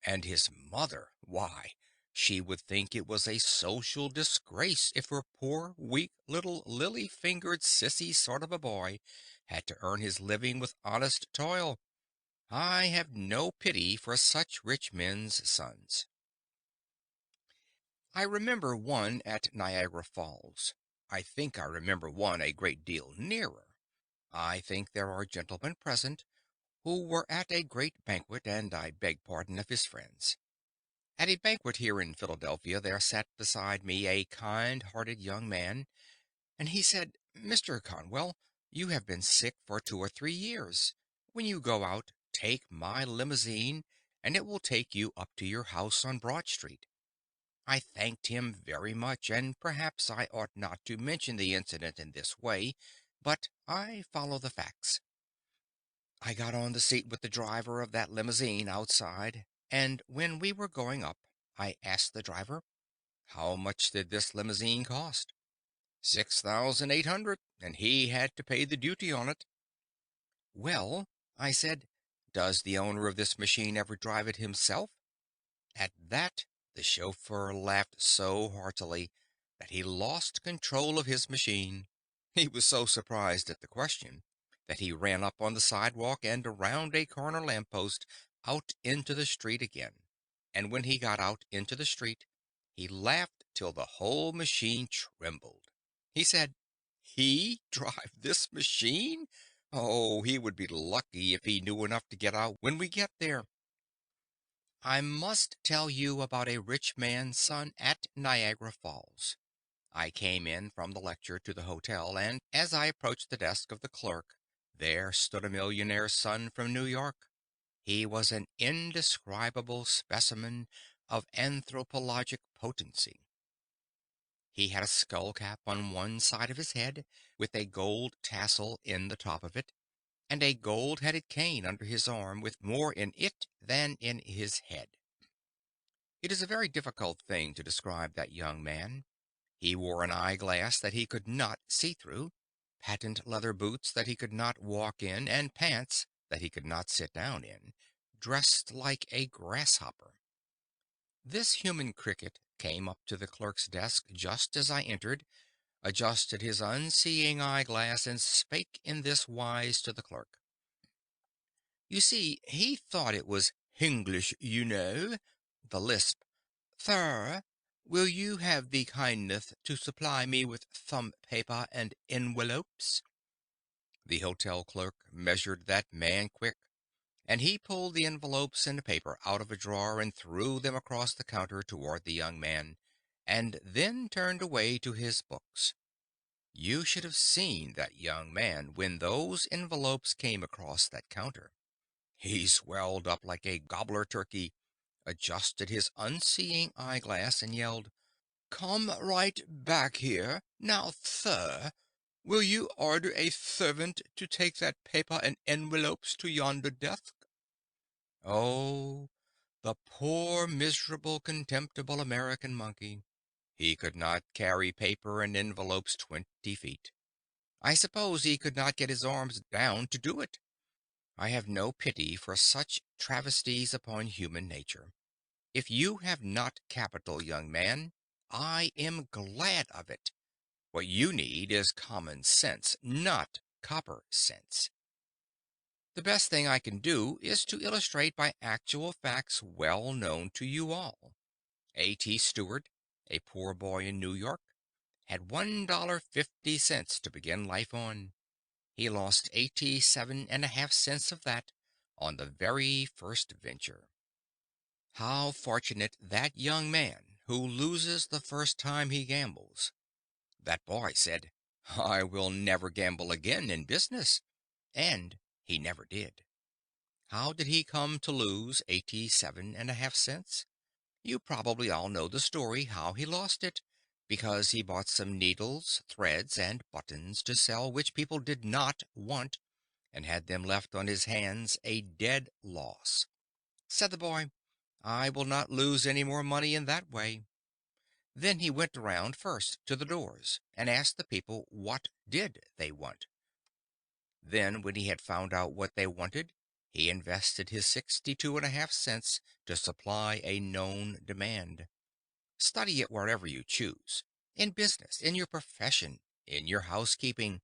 And his mother, why, she would think it was a social disgrace if her poor, weak, little, lily-fingered, sissy sort of a boy had to earn his living with honest toil. I have no pity for such rich men's sons. I remember one at Niagara Falls. I think I remember one a great deal nearer. I think there are gentlemen present who were at a great banquet, and I beg pardon of his friends. At a banquet here in Philadelphia there sat beside me a kind-hearted young man, and he said, Mr. Conwell, you have been sick for 2 or 3 years. When you go out, take my limousine, and it will take you up to your house on Broad Street. I thanked him very much, and perhaps I ought not to mention the incident in this way, but I follow the facts. I got on the seat with the driver of that limousine outside, and when we were going up, I asked the driver, how much did this limousine cost? 6,800, and he had to pay the duty on it. Well, I said, does the owner of this machine ever drive it himself? At that, the chauffeur laughed so heartily that he lost control of his machine. He was so surprised at the question that he ran up on the sidewalk and around a corner lamppost out into the street again. And when he got out into the street, he laughed till the whole machine trembled. He said, he drive this machine? Oh, he would be lucky if he knew enough to get out when we get there. I must tell you about a rich man's son at Niagara Falls. I came in from the lecture to the hotel, and as I approached the desk of the clerk, there stood a millionaire's son from New York. He was an indescribable specimen of anthropologic potency. He had a skull cap on one side of his head, with a gold tassel in the top of it, and a gold-headed cane under his arm with more in it than in his head. It is a very difficult thing to describe that young man. He wore an eyeglass that he could not see through, patent leather boots that he could not walk in, and pants that he could not sit down in, dressed like a grasshopper. This human cricket came up to the clerk's desk just as I entered, adjusted his unseeing eyeglass, and spake in this wise to the clerk. You see, he thought it was Hinglish, you know, the lisp. Sir, will you have the kindness to supply me with thumb paper and envelopes? The hotel clerk measured that man quick, and he pulled the envelopes and paper out of a drawer and threw them across the counter toward the young man, and then turned away to his books. You should have seen that young man when those envelopes came across that counter. He swelled up like a gobbler turkey, adjusted his unseeing eyeglass, and yelled, "Come right back here! Now, sir, will you order a servant to take that paper and envelopes to yonder desk?" Oh, the poor, miserable, contemptible American monkey! He could not carry paper and envelopes 20 feet. I suppose he could not get his arms down to do it. I have no pity for such travesties upon human nature. If you have not capital, young man, I am glad of it. What you need is common sense, not copper sense. The best thing I can do is to illustrate by actual facts well known to you all. A.T. Stewart, a poor boy in New York, had $1.50 to begin life on. He lost 87.5 cents of that on the very first venture. How fortunate that young man who loses the first time he gambles. That boy said, "I will never gamble again in business," and he never did. How did he come to lose 87.5 cents? You probably all know the story how he lost it, because he bought some needles, threads, and buttons to sell which people did not want, and had them left on his hands a dead loss. Said the boy, "I will not lose any more money in that way." Then he went around first to the doors and asked the people what did they want. Then, when he had found out what they wanted, he invested his 62.5 cents to supply a known demand. Study it wherever you choose, in business, in your profession, in your housekeeping,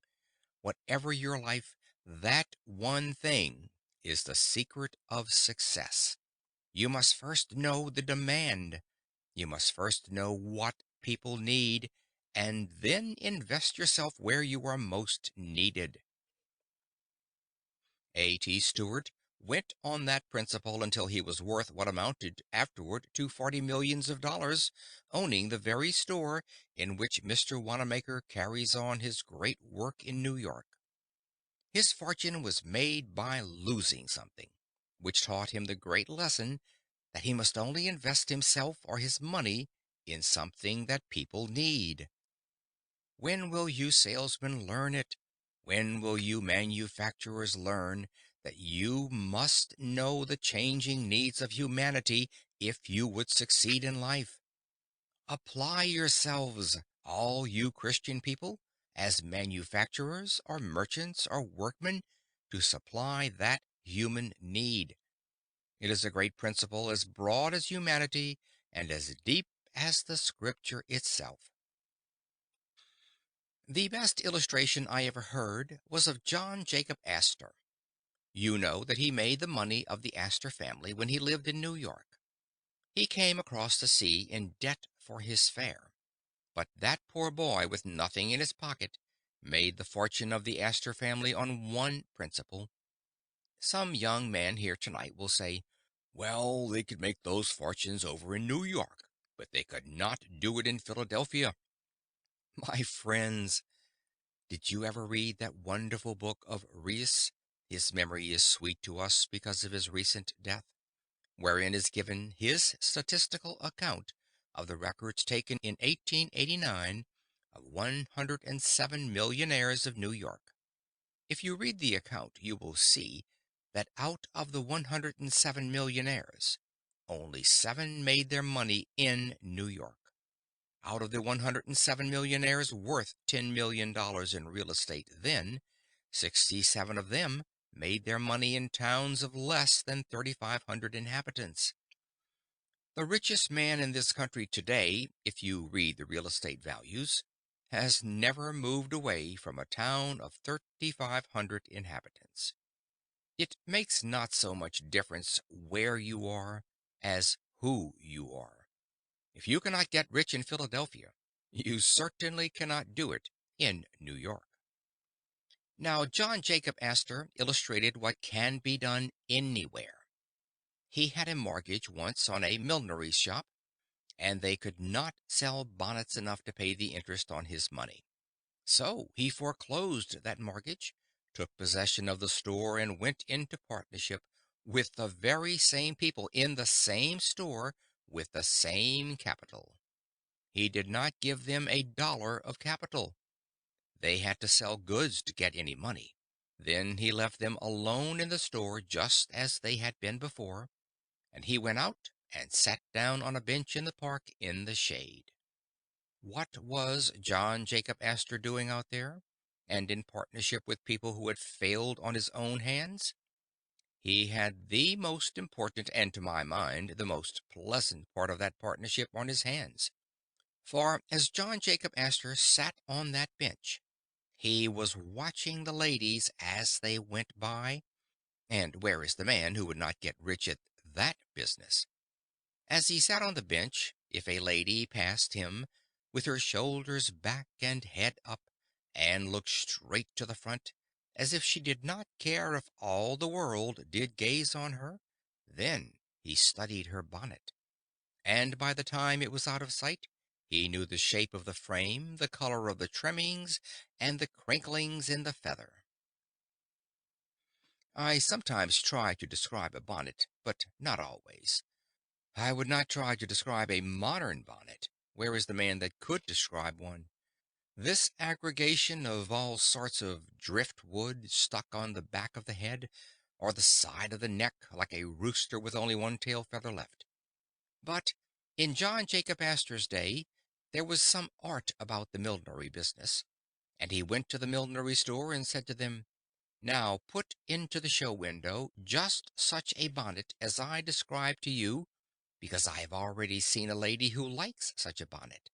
whatever your life, that one thing is the secret of success. You must first know the demand. You must first know what people need, and then invest yourself where you are most needed. A.T. Stewart went on that principle until he was worth what amounted afterward to 40 millions of dollars, owning the very store in which Mr. Wanamaker carries on his great work in New York. His fortune was made by losing something, which taught him the great lesson that he must only invest himself or his money in something that people need. When will you salesmen learn it? When will you manufacturers learn that you must know the changing needs of humanity if you would succeed in life? Apply yourselves, all you Christian people, as manufacturers or merchants or workmen, to supply that human need. It is a great principle as broad as humanity and as deep as the scripture itself. The best illustration I ever heard was of John Jacob Astor. You know that he made the money of the Astor family when he lived in New York. He came across the sea in debt for his fare. But that poor boy with nothing in his pocket made the fortune of the Astor family on one principle. Some young man here tonight will say, "Well, they could make those fortunes over in New York, but they could not do it in Philadelphia." My friends, did you ever read that wonderful book of Rees? His memory is sweet to us because of his recent death, wherein is given his statistical account of the records taken in 1889 of 107 millionaires of New York. If you read the account, you will see that out of the 107 millionaires, only seven made their money in New York. Out of the 107 millionaires worth $10 million in real estate then, 67 of them made their money in towns of less than 3,500 inhabitants. The richest man in this country today, if you read the real estate values, has never moved away from a town of 3,500 inhabitants. It makes not so much difference where you are as who you are. If you cannot get rich in Philadelphia, you certainly cannot do it in New York. Now, John Jacob Astor illustrated what can be done anywhere. He had a mortgage once on a millinery shop, and they could not sell bonnets enough to pay the interest on his money. So he foreclosed that mortgage, took possession of the store, and went into partnership with the very same people in the same store with the same capital. He did not give them a dollar of capital. They had to sell goods to get any money. Then he left them alone in the store just as they had been before, and he went out and sat down on a bench in the park in the shade. What was John Jacob Astor doing out there, and in partnership with people who had failed on his own hands? He had the most important, and to my mind, the most pleasant part of that partnership on his hands. For as John Jacob Astor sat on that bench, he was watching the ladies as they went by, and where is the man who would not get rich at that business? As he sat on the bench, if a lady passed him, with her shoulders back and head up, and looked straight to the front, as if she did not care if all the world did gaze on her, then he studied her bonnet, and by the time it was out of sight, he knew the shape of the frame, the color of the trimmings, and the crinklings in the feather. I sometimes try to describe a bonnet, but not always. I would not try to describe a modern bonnet. Where is the man that could describe one? This aggregation of all sorts of driftwood stuck on the back of the head, or the side of the neck, like a rooster with only one tail feather left. But in John Jacob Astor's day, there was some art about the millinery business, and he went to the millinery store and said to them, "Now put into the show window just such a bonnet as I described to you, because I have already seen a lady who likes such a bonnet.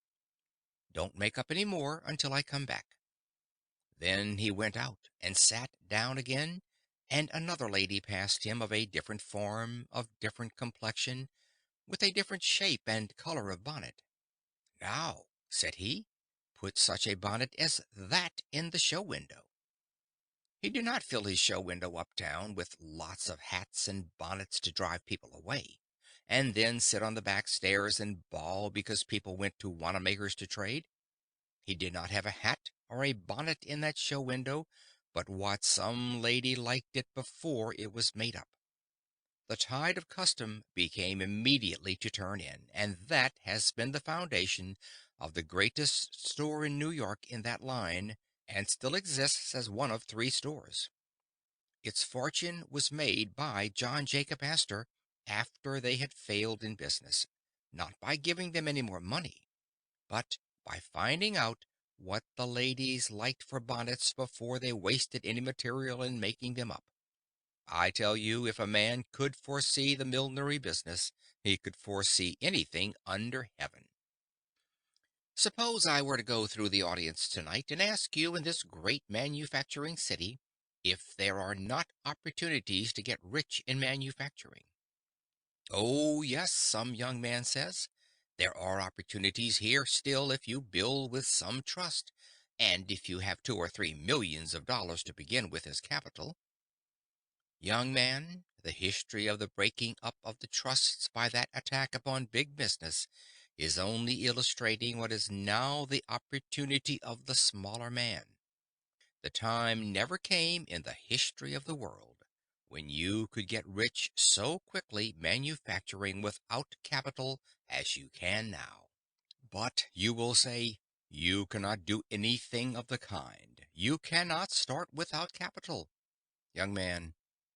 Don't make up any more until I come back." Then he went out and sat down again, and another lady passed him of a different form, of different complexion, with a different shape and color of bonnet. "Now," said he, "put such a bonnet as that in the show window." He did not fill his show window uptown with lots of hats and bonnets to drive people away, and then sit on the back stairs and bawl because people went to Wanamaker's to trade. He did not have a hat or a bonnet in that show window but what some lady liked it before it was made up. The tide of custom became immediately to turn in, and that has been the foundation of the greatest store in New York in that line, and still exists as one of three stores. Its fortune was made by John Jacob Astor after they had failed in business, not by giving them any more money, but by finding out what the ladies liked for bonnets before they wasted any material in making them up. I tell you, if a man could foresee the millinery business, he could foresee anything under heaven. Suppose I were to go through the audience tonight and ask you in this great manufacturing city if there are not opportunities to get rich in manufacturing. Oh, yes, some young man says. There are opportunities here still if you build with some trust, and if you have 2 or 3 millions of dollars to begin with as capital. Young man, the history of the breaking up of the trusts by that attack upon big business is only illustrating what is now the opportunity of the smaller man. The time never came in the history of the world when you could get rich so quickly manufacturing without capital as you can now. But you will say, you cannot do anything of the kind. You cannot start without capital. Young man,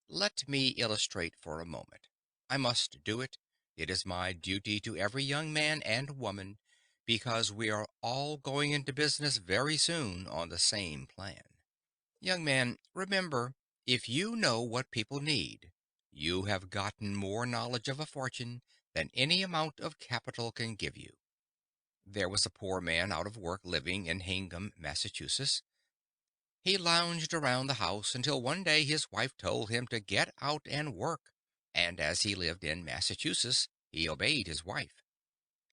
let me illustrate for a moment. I must do it. It is my duty to every young man and woman, because we are all going into business very soon on the same plan. Young man, remember, if you know what people need, you have gotten more knowledge of a fortune than any amount of capital can give you. There was a poor man out of work living in Hingham, Massachusetts. He lounged around the house until one day his wife told him to get out and work, and as he lived in Massachusetts, he obeyed his wife.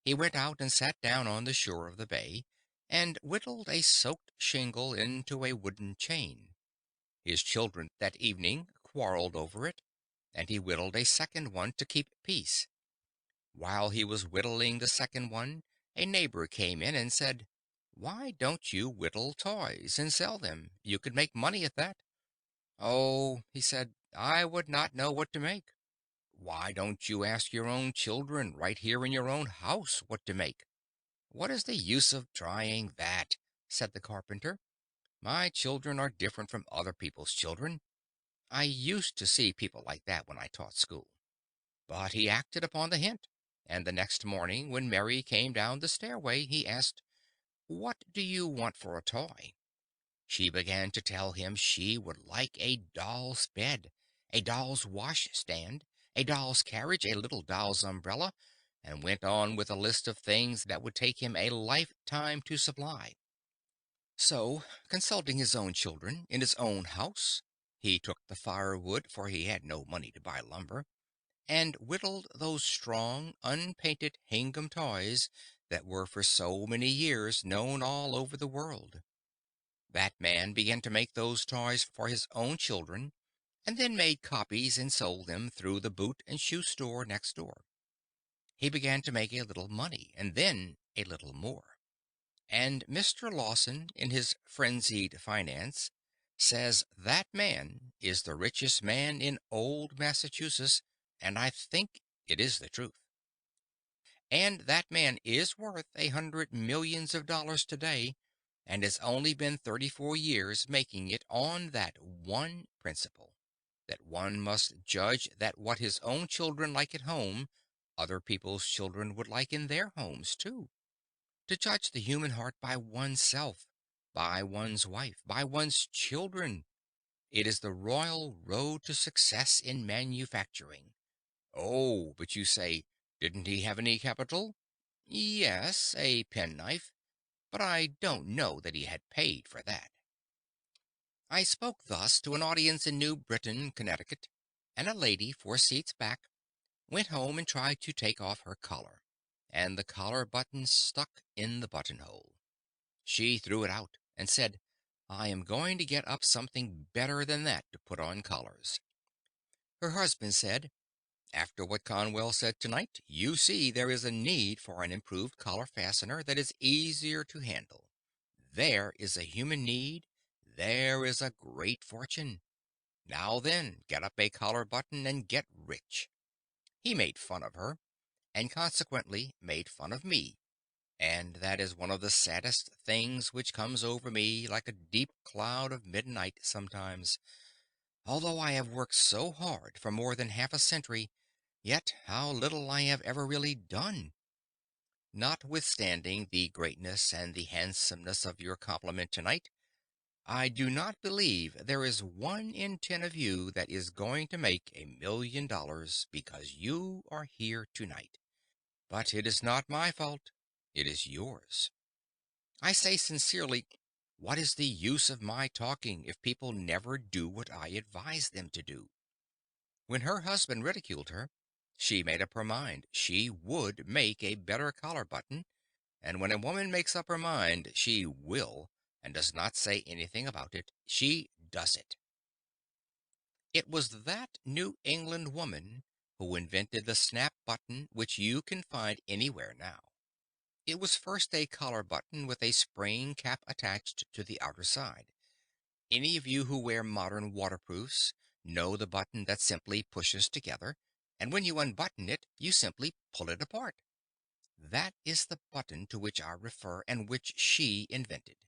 He went out and sat down on the shore of the bay, and whittled a soaked shingle into a wooden chain. His children that evening quarreled over it, and he whittled a second one to keep peace. While he was whittling the second one, a neighbor came in and said, "Why don't you whittle toys and sell them? You could make money at that." "Oh," he said, "I would not know what to make." "Why don't you ask your own children right here in your own house what to make?" "What is the use of trying that?" said the carpenter. "My children are different from other people's children. I used to see people like that when I taught school." But he acted upon the hint, and the next morning, when Mary came down the stairway, he asked, "What do you want for a toy?" She began to tell him she would like a doll's bed, a doll's wash stand, a doll's carriage, a little doll's umbrella, and went on with a list of things that would take him a lifetime to supply. So, consulting his own children in his own house, he took the firewood, for he had no money to buy lumber, and whittled those strong, unpainted Hingham toys that were for so many years known all over the world. That man began to make those toys for his own children, and then made copies and sold them through the boot and shoe store next door. He began to make a little money, and then a little more. And Mr. Lawson, in his Frenzied Finance, says that man is the richest man in old Massachusetts, and I think it is the truth. And that man is worth 100 millions of dollars today, and has only been 34 years making it on that one principle, that one must judge that what his own children like at home, other people's children would like in their homes too. To judge the human heart by oneself, by one's wife, by one's children. It is the royal road to success in manufacturing. Oh, but you say, didn't he have any capital? Yes, a penknife, but I don't know that he had paid for that. I spoke thus to an audience in New Britain, Connecticut, and a lady 4 seats back went home and tried to take off her collar, and the collar button stuck in the buttonhole. She threw it out and said, "I am going to get up something better than that to put on collars." Her husband said, "After what Conwell said tonight, you see there is a need for an improved collar fastener that is easier to handle. There is a human need. There is a great fortune. Now then, get up a collar button and get rich." He made fun of her, and consequently made fun of me, and that is one of the saddest things which comes over me like a deep cloud of midnight sometimes. Although I have worked so hard for more than half a century, yet how little I have ever really done. Notwithstanding the greatness and the handsomeness of your compliment tonight, I do not believe there is 1 in 10 of you that is going to make $1 million because you are here tonight. But it is not my fault. It is yours. I say sincerely, what is the use of my talking if people never do what I advise them to do? When her husband ridiculed her, she made up her mind she would make a better collar button, and when a woman makes up her mind she will, and does not say anything about it, she does it. It was that New England woman who invented the snap button which you can find anywhere now. It was first a collar button with a spring cap attached to the outer side. Any of you who wear modern waterproofs know the button that simply pushes together, and when you unbutton it, you simply pull it apart. That is the button to which I refer and which she invented.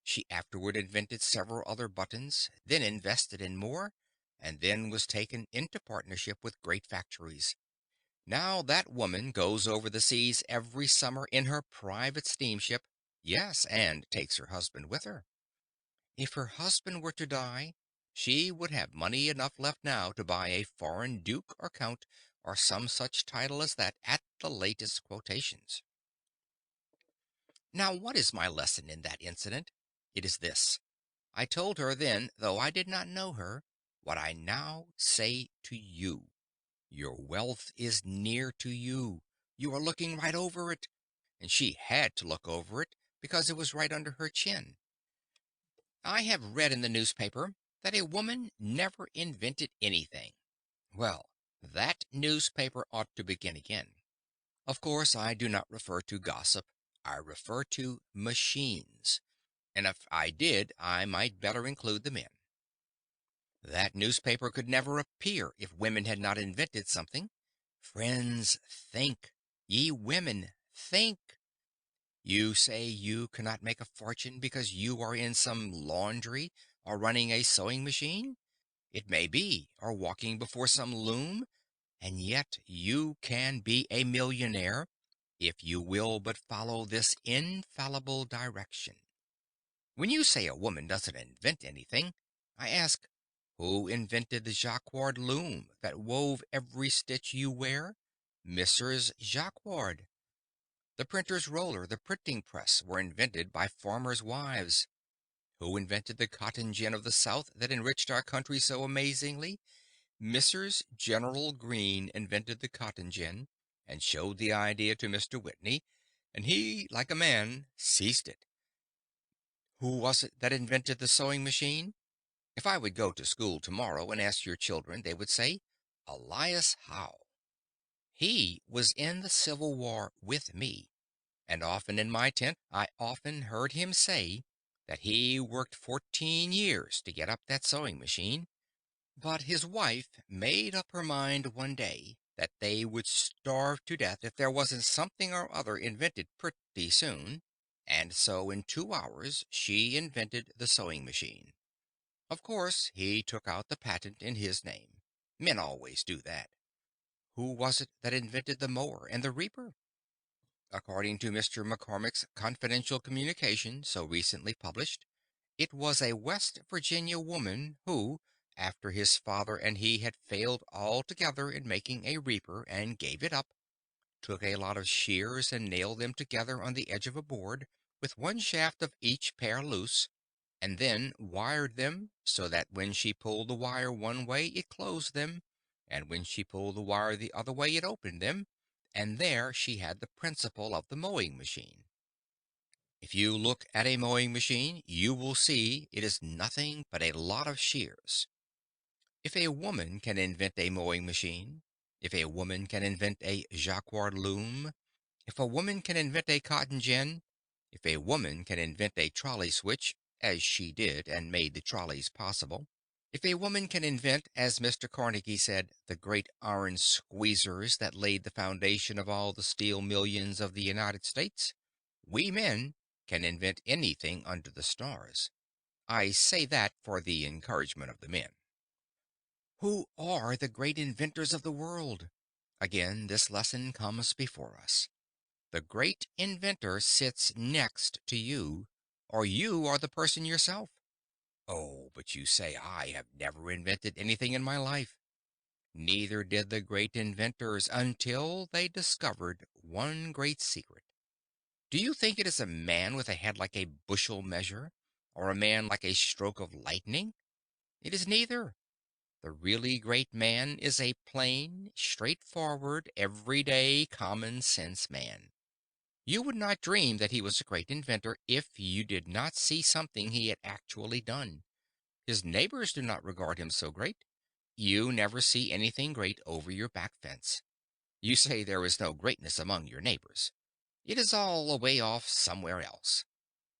She afterward invented several other buttons, then invested in more, and then was taken into partnership with great factories. Now that woman goes over the seas every summer in her private steamship, yes, and takes her husband with her. If her husband were to die, she would have money enough left now to buy a foreign duke or count or some such title as that at the latest quotations. Now, what is my lesson in that incident? It is this. I told her then, though I did not know her, what I now say to you. Your wealth is near to you. You are looking right over it. And she had to look over it because it was right under her chin. I have read in the newspaper that a woman never invented anything. Well, that newspaper ought to begin again. Of course, I do not refer to gossip. I refer to machines. And if I did, I might better include the men. That newspaper could never appear if women had not invented something. Friends, think. Ye women, think. You say you cannot make a fortune because you are in some laundry or running a sewing machine? It may be, or walking before some loom, and yet you can be a millionaire if you will but follow this infallible direction. When you say a woman doesn't invent anything, I ask, who invented the jacquard loom that wove every stitch you wear? Mrs. Jacquard. The printer's roller, the printing press were invented by farmers' wives. Who invented the cotton gin of the South that enriched our country so amazingly? Mrs. General Green invented the cotton gin and showed the idea to Mr. Whitney, and he, like a man, seized it. Who was it that invented the sewing machine? If I would go to school tomorrow and ask your children, they would say, Elias Howe. He was in the Civil War with me, and often in my tent I often heard him say that he worked 14 years to get up that sewing machine, but his wife made up her mind one day that they would starve to death if there wasn't something or other invented pretty soon, and so in 2 hours she invented the sewing machine. Of course, he took out the patent in his name. Men always do that. Who was it that invented the mower and the reaper? According to Mr. McCormick's confidential communication so recently published, it was a West Virginia woman who, after his father and he had failed altogether in making a reaper and gave it up, took a lot of shears and nailed them together on the edge of a board, with one shaft of each pair loose, and then wired them so that when she pulled the wire one way it closed them, and when she pulled the wire the other way it opened them, and there she had the principle of the mowing machine. If you look at a mowing machine, you will see it is nothing but a lot of shears. If a woman can invent a mowing machine, if a woman can invent a jacquard loom, if a woman can invent a cotton gin, if a woman can invent a trolley switch, as she did and made the trolleys possible, if a woman can invent, as Mr. Carnegie said, the great iron squeezers that laid the foundation of all the steel millions of the United States, we men can invent anything under the stars. I say that for the encouragement of the men. Who are the great inventors of the world? Again, this lesson comes before us. The great inventor sits next to you, or you are the person yourself. Oh, but you say, I have never invented anything in my life. Neither did the great inventors until they discovered one great secret. Do you think it is a man with a head like a bushel measure, or a man like a stroke of lightning? It is neither. The really great man is a plain, straightforward, everyday, common sense man. You would not dream that he was a great inventor if you did not see something he had actually done. His neighbors do not regard him so great. You never see anything great over your back fence. You say there is no greatness among your neighbors. It is all away off somewhere else.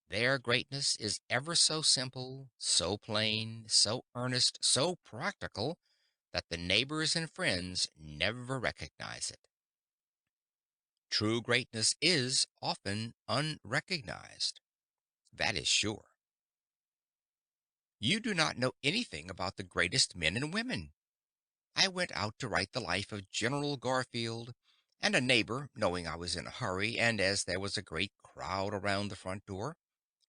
Their greatness is ever so simple, so plain, so earnest, so practical, that the neighbors and friends never recognize it. True greatness is often unrecognized. That is sure. You do not know anything about the greatest men and women. I went out to write the life of General Garfield, and a neighbor, knowing I was in a hurry, and as there was a great crowd around the front door,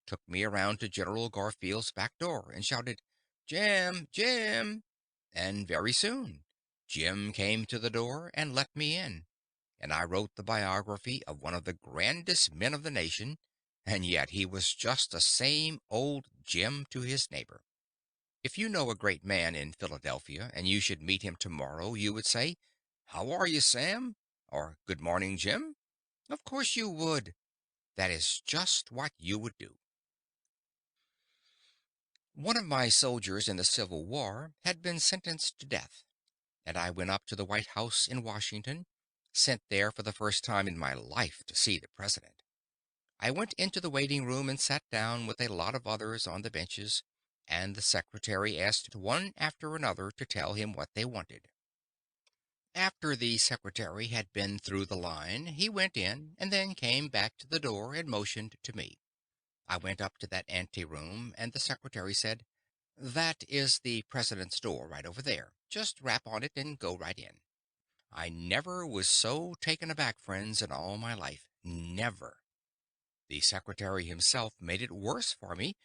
took me around to General Garfield's back door and shouted, Jim, Jim! And very soon, Jim came to the door and let me in, and I wrote the biography of one of the grandest men of the nation, and yet he was just the same old Jim to his neighbor. If you know a great man in Philadelphia and you should meet him tomorrow, you would say, How are you, Sam? Or Good morning, Jim? Of course you would. That is just what you would do. One of my soldiers in the Civil War had been sentenced to death, and I went up to the White House in Washington, sent there for the first time in my life to see the president. I went into the waiting room and sat down with a lot of others on the benches, and the secretary asked one after another to tell him what they wanted. After the secretary had been through the line, he went in and then came back to the door and motioned to me. I went up to that anteroom, and the secretary said, "That is the president's door right over there. Just rap on it and go right in." I never was so taken aback, friends, in all my life. Never. The secretary himself made it worse for me,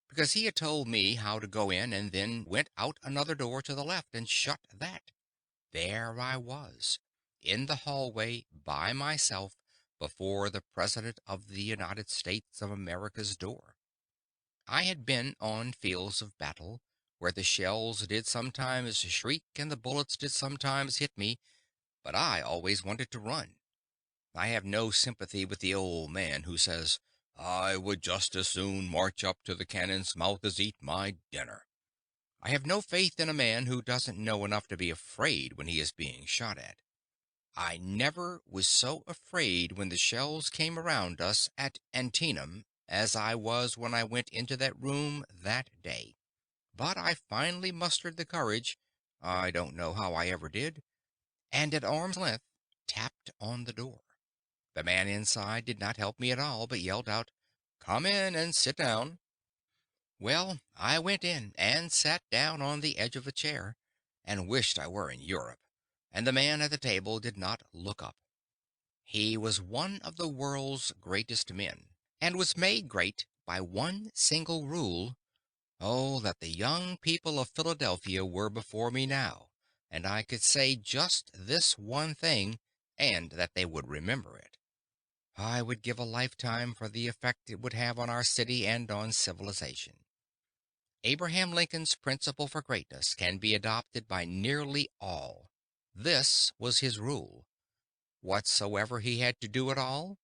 because he had told me how to go in and then went out another door to the left and shut that. There I was, in the hallway by myself before the President of the United States of America's door. I had been on fields of battle, where the shells did sometimes shriek and the bullets did sometimes hit me, but I always wanted to run. I have no sympathy with the old man who says, "I would just as soon march up to the cannon's mouth as eat my dinner." I have no faith in a man who doesn't know enough to be afraid when he is being shot at. I never was so afraid when the shells came around us at Antietam as I was when I went into that room that day. But I finally mustered the courage, I don't know how I ever did, and at arm's length tapped on the door. The man inside did not help me at all, but yelled out, "Come in and sit down." Well, I went in and sat down on the edge of a chair, and wished I were in Europe, and the man at the table did not look up. He was one of the world's greatest men, and was made great by one single rule. Oh, that the young people of Philadelphia were before me now, and I could say just this one thing, and that they would remember it. I would give a lifetime for the effect it would have on our city and on civilization. Abraham Lincoln's principle for greatness can be adopted by nearly all. This was his rule. Whatsoever he had to do at all,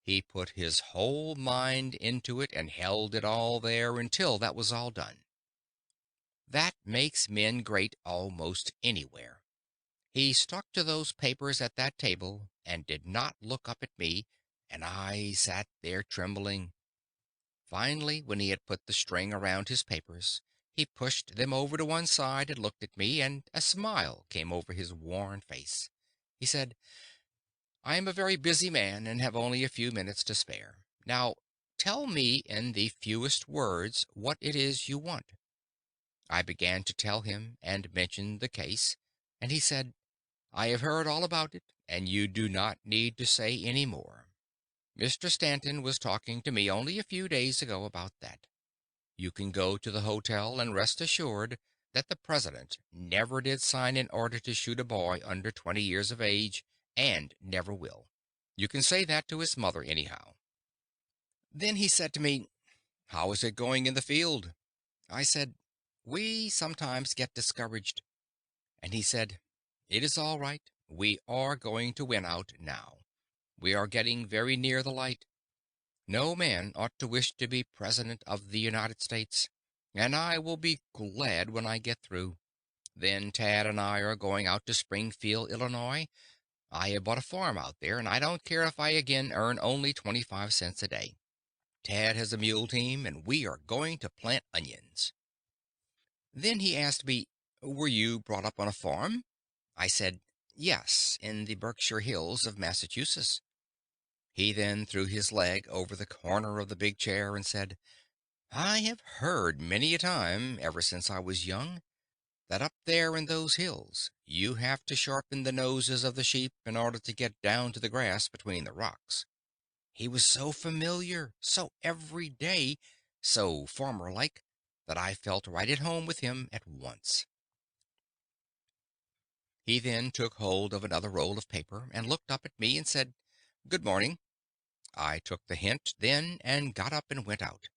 he put his whole mind into it and held it all there until that was all done. That makes men great almost anywhere. He stuck to those papers at that table and did not look up at me, and I sat there trembling. Finally, when he had put the string around his papers, he pushed them over to one side and looked at me, and a smile came over his worn face. He said, "I am a very busy man and have only a few minutes to spare. Now, tell me in the fewest words what it is you want." I began to tell him and mentioned the case, and he said, "I have heard all about it, and you do not need to say any more. Mr. Stanton was talking to me only a few days ago about that. You can go to the hotel and rest assured that the President never did sign an order to shoot a boy under 20 years of age, and never will. You can say that to his mother anyhow." Then he said to me, "How is it going in the field?" I said, "We sometimes get discouraged." And he said, "It is all right. We are going to win out now. We are getting very near the light. No man ought to wish to be President of the United States, and I will be glad when I get through. Then Tad and I are going out to Springfield, Illinois. I have bought a farm out there, and I don't care if I again earn only 25 cents a day. Tad has a mule team, and we are going to plant onions." Then he asked me, "Were you brought up on a farm?" I said, "Yes, in the Berkshire Hills of Massachusetts." He then threw his leg over the corner of the big chair and said, "I have heard many a time, ever since I was young, that up there in those hills you have to sharpen the noses of the sheep in order to get down to the grass between the rocks." He was so familiar, so everyday, so farmer like, that I felt right at home with him at once. He then took hold of another roll of paper and looked up at me and said, "Good morning." I took the hint then and got up and went out.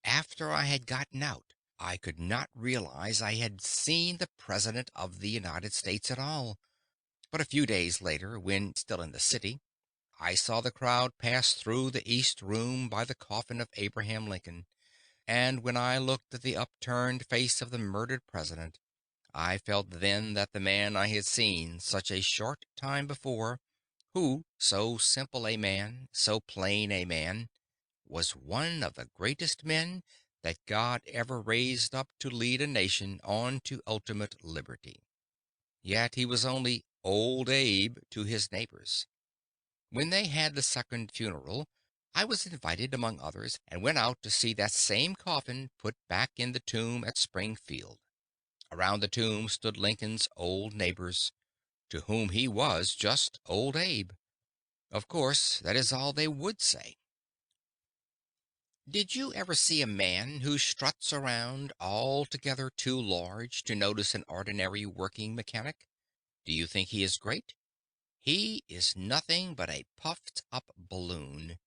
After I had gotten out, I could not realize I had seen the President of the United States at all. But a few days later, when still in the city, I saw the crowd pass through the East Room by the coffin of Abraham Lincoln. And when I looked at the upturned face of the murdered president, I felt then that the man I had seen such a short time before, who, so simple a man, so plain a man, was one of the greatest men that God ever raised up to lead a nation on to ultimate liberty. Yet he was only Old Abe to his neighbors. When they had the second funeral, I was invited among others, and went out to see that same coffin put back in the tomb at Springfield. Around the tomb stood Lincoln's old neighbors, to whom he was just Old Abe. Of course, that is all they would say. Did you ever see a man who struts around altogether too large to notice an ordinary working mechanic? Do you think he is great? He is nothing but a puffed up balloon,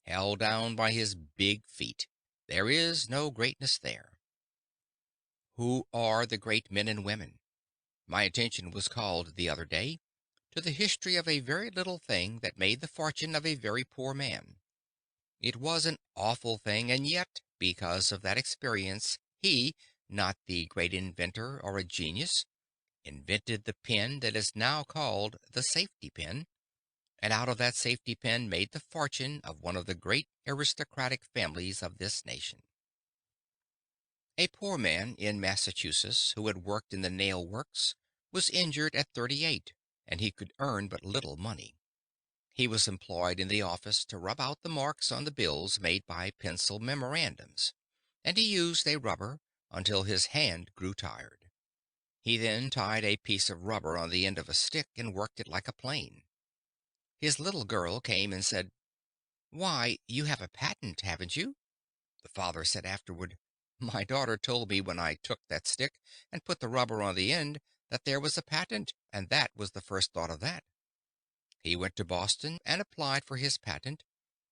held down by his big feet. There is no greatness there. Who are the great men and women? My attention was called the other day to the history of a very little thing that made the fortune of a very poor man. It was an awful thing, and yet, because of that experience, he, not the great inventor or a genius, invented the pen that is now called the safety pin, and out of that safety pin made the fortune of one of the great aristocratic families of this nation. A poor man in Massachusetts who had worked in the nail works was injured at 38, and he could earn but little money. He was employed in the office to rub out the marks on the bills made by pencil memorandums, and he used a rubber until his hand grew tired. He then tied a piece of rubber on the end of a stick and worked it like a plane. His little girl came and said, "Why, you have a patent, haven't you?" The father said afterward, "My daughter told me when I took that stick and put the rubber on the end that there was a patent, and that was the first thought of that." He went to Boston and applied for his patent,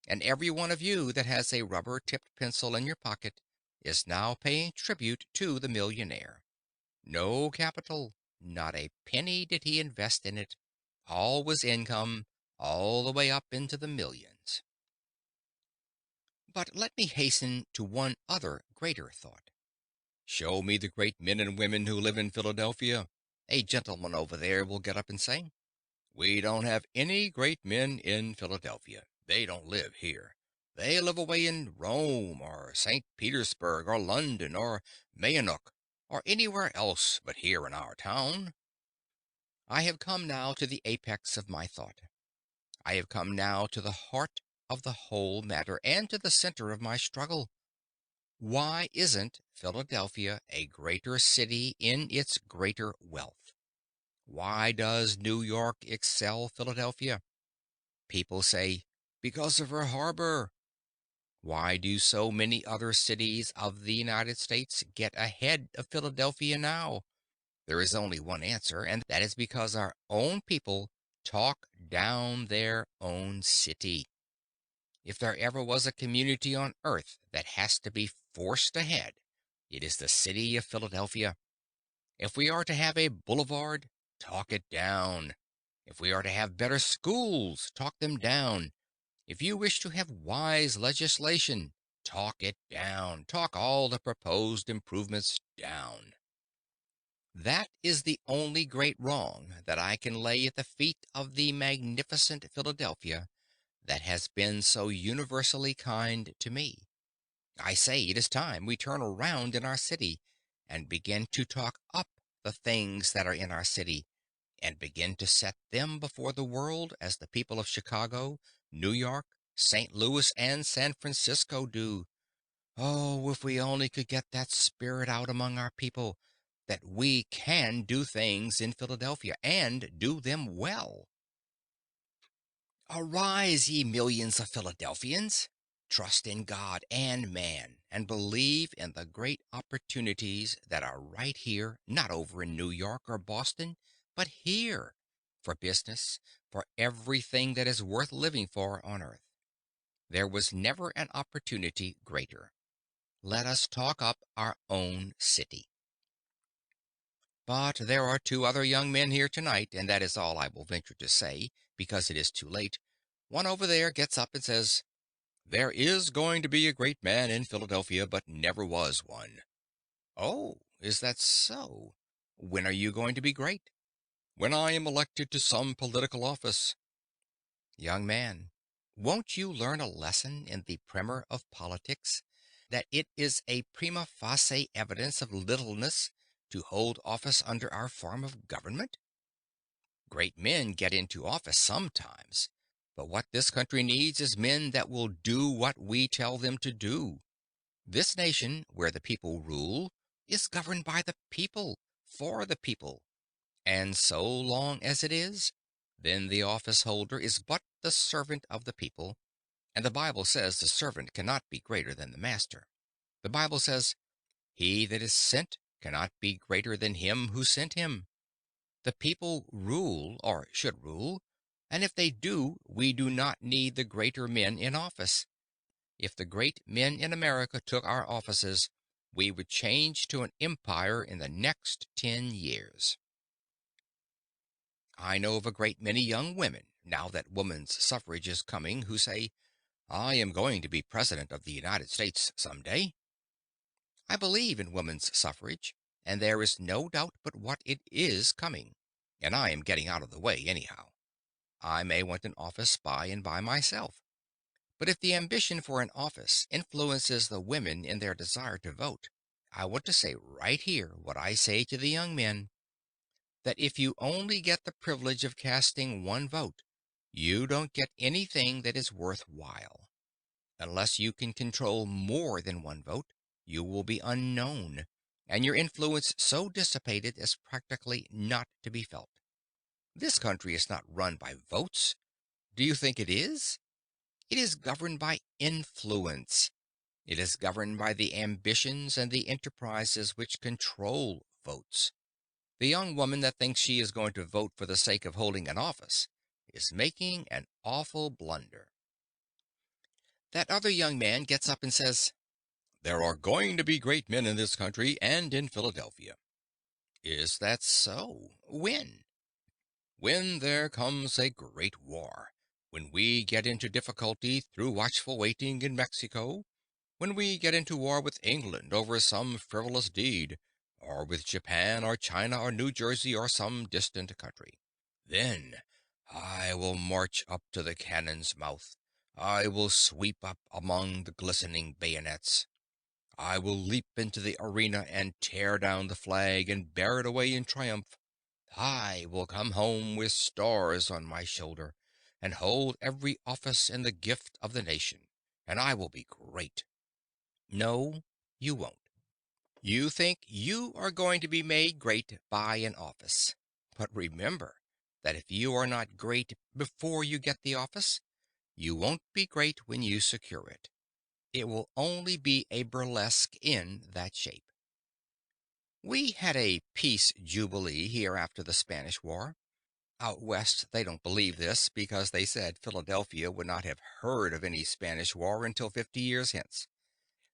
and every one of you that has a rubber tipped pencil in your pocket is now paying tribute to the millionaire. No capital, not a penny did he invest in it. All was income, all the way up into the millions. But let me hasten to one other greater thought. Show me the great men and women who live in Philadelphia. A gentleman over there will get up and say, "We don't have any great men in Philadelphia. They don't live here. They live away in Rome or St. Petersburg or London or Mayenock or anywhere else but here in our town." I have come now to the apex of my thought. I have come now to the heart of the whole matter and to the center of my struggle. Why isn't Philadelphia a greater city in its greater wealth? Why does New York excel Philadelphia? People say, "Because of her harbor." Why do so many other cities of the United States get ahead of Philadelphia now? There is only one answer, and that is because our own people talk down their own city. If there ever was a community on earth that has to be forced ahead, it is the city of Philadelphia. If we are to have a boulevard, talk it down. If we are to have better schools, talk them down. If you wish to have wise legislation, talk it down. Talk all the proposed improvements down. That is the only great wrong that I can lay at the feet of the magnificent Philadelphia that has been so universally kind to me. I say it is time we turn around in our city and begin to talk up the things that are in our city and begin to set them before the world as the people of Chicago, New York, St. Louis, and San Francisco do. Oh, if we only could get that spirit out among our people that we can do things in Philadelphia and do them well. Arise, ye millions of Philadelphians! Trust in God and man, and believe in the great opportunities that are right here, not over in New York or Boston, but here, for business, for everything that is worth living for on earth. There was never an opportunity greater. Let us talk up our own city. But there are two other young men here tonight, and that is all I will venture to say, because it is too late. One over there gets up and says, There is going to be a great man in Philadelphia, but never was one. Oh, is that so? When are you going to be great? When I am elected to some political office. Young man, won't you learn a lesson in the primer of politics that it is a prima facie evidence of littleness to hold office under our form of government? Great men get into office sometimes, but what this country needs is men that will do what we tell them to do. This nation, where the people rule, is governed by the people, for the people. And so long as it is, then the office holder is but the servant of the people, and the Bible says the servant cannot be greater than the master. The Bible says, he that is sent cannot be greater than him who sent him. The people rule, or should rule, and if they do, we do not need the greater men in office. If the great men in America took our offices, we would change to an empire in the next 10 years. I know of a great many young women, now that woman's suffrage is coming, who say, I am going to be President of the United States some day. I believe in woman's suffrage, and there is no doubt but what it is coming, and I am getting out of the way anyhow. I may want an office by and by myself, but if the ambition for an office influences the women in their desire to vote, I want to say right here what I say to the young men, that if you only get the privilege of casting one vote, you don't get anything that is worth while. Unless you can control more than one vote, you will be unknown, and your influence so dissipated as practically not to be felt. This country is not run by votes. Do you think it is? It is governed by influence. It is governed by the ambitions and the enterprises which control votes. The young woman that thinks she is going to vote for the sake of holding an office is making an awful blunder. That other young man gets up and says, there are going to be great men in this country and in Philadelphia. Is that so? When? When there comes a great war. When we get into difficulty through watchful waiting in Mexico. When we get into war with England over some frivolous deed, or with Japan or China or New Jersey or some distant country. Then I will march up to the cannon's mouth. I will sweep up among the glistening bayonets. I will leap into the arena and tear down the flag and bear it away in triumph. I will come home with stars on my shoulder and hold every office in the gift of the nation, and I will be great. No, you won't. You think you are going to be made great by an office. But remember that if you are not great before you get the office, you won't be great when you secure it. It will only be a burlesque in that shape. We had a peace jubilee here after the Spanish War. Out west, they don't believe this because they said Philadelphia would not have heard of any Spanish War until 50 years hence.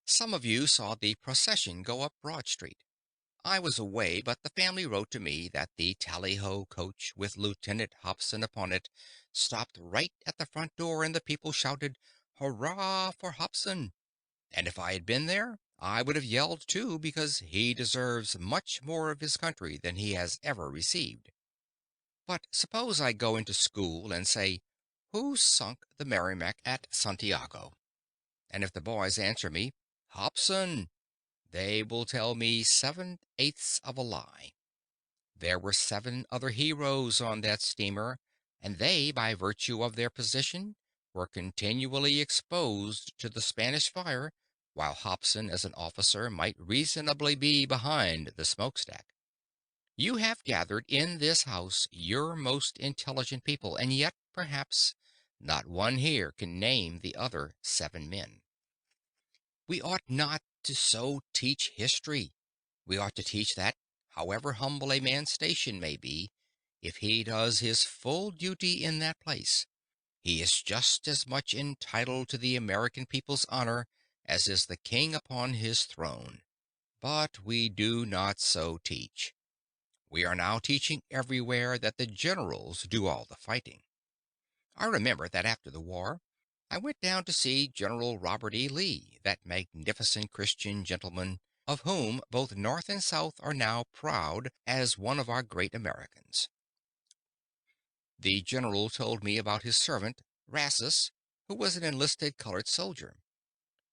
Some of you saw the procession go up Broad Street. I was away, but the family wrote to me that the tally-ho coach with Lieutenant Hobson upon it stopped right at the front door, and the people shouted, "Hurrah for Hobson!" And if I had been there, I would have yelled too, because he deserves much more of his country than he has ever received. But suppose I go into school and say, "Who sunk the Merrimac at Santiago?" And if the boys answer me, "Hobson," they will tell me 7/8 of a lie. There were 7 other heroes on that steamer, and they, by virtue of their position, were continually exposed to the Spanish fire, while Hobson, as an officer, might reasonably be behind the smokestack. You have gathered in this house your most intelligent people, and yet, perhaps, not one here can name the other 7 men. We ought not to so teach history. We ought to teach that, however humble a man's station may be, if he does his full duty in that place, he is just as much entitled to the American people's honor as is the king upon his throne. But we do not so teach. We are now teaching everywhere that the generals do all the fighting. I remember that after the war, I went down to see General Robert E. Lee, that magnificent Christian gentleman of whom both North and South are now proud as one of our great Americans. The general told me about his servant, Rassus, who was an enlisted colored soldier.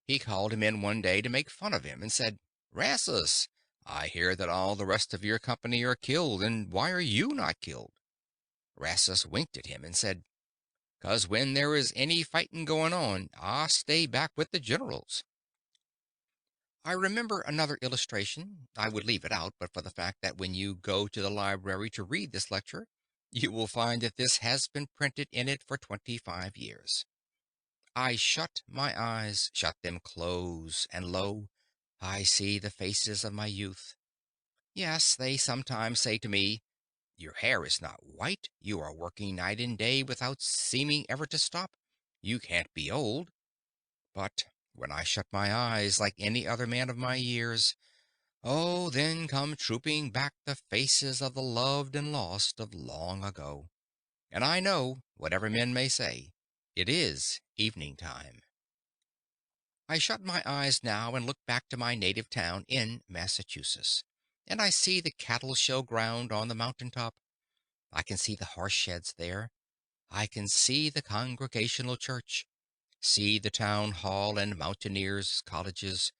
He called him in one day to make fun of him and said, "Rassus, I hear that all the rest of your company are killed, and why are you not killed?" Rassus winked at him and said, "'Cause when there is any fighting going on, I stay back with the generals." I remember another illustration. I would leave it out but for the fact that when you go to the library to read this lecture, you will find that this has been printed in it for 25 years. I shut my eyes, shut them close, and lo, I see the faces of my youth. Yes, they sometimes say to me, "Your hair is not white. You are working night and day without seeming ever to stop. You can't be old." But when I shut my eyes like any other man of my years, oh, then come trooping back the faces of the loved and lost of long ago. And I know, whatever men may say, it is evening time. I shut my eyes now and look back to my native town in Massachusetts, and I see the cattle show ground on the mountain top. I can see the horse sheds there. I can see the Congregational Church, see the town hall and mountaineers' cottages,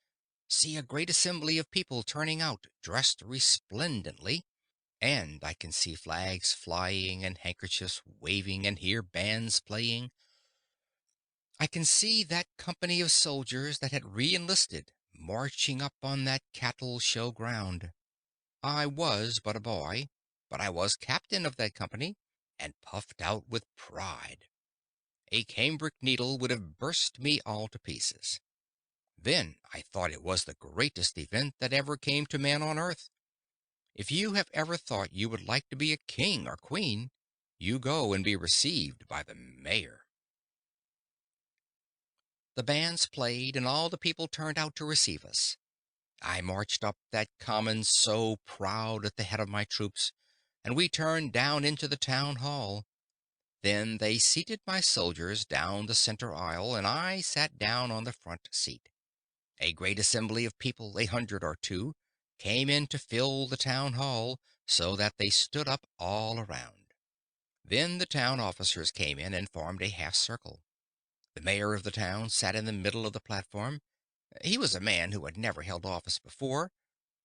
see a great assembly of people turning out, dressed resplendently, and I can see flags flying and handkerchiefs waving and hear bands playing. I can see that company of soldiers that had re-enlisted marching up on that cattle show ground. I was but a boy, but I was captain of that company, and puffed out with pride. A cambric needle would have burst me all to pieces. Then I thought it was the greatest event that ever came to man on earth. If you have ever thought you would like to be a king or queen, you go and be received by the mayor. The bands played, and all the people turned out to receive us. I marched up that common so proud at the head of my troops, and we turned down into the town hall. Then they seated my soldiers down the center aisle, and I sat down on the front seat. A great assembly of people, 100 or two, came in to fill the town hall, so that they stood up all around. Then the town officers came in and formed a half circle. The mayor of the town sat in the middle of the platform. He was a man who had never held office before,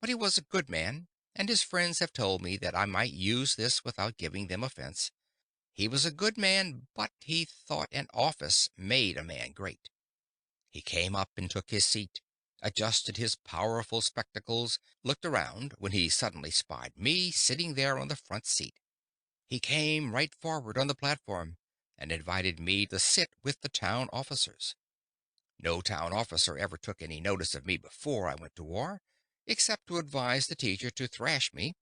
but he was a good man, and his friends have told me that I might use this without giving them offense. He was a good man, but he thought an office made a man great. He came up and took his seat, adjusted his powerful spectacles, looked around when he suddenly spied me sitting there on the front seat. He came right forward on the platform and invited me to sit with the town officers. No town officer ever took any notice of me before I went to war, except to advise the teacher to thrash me,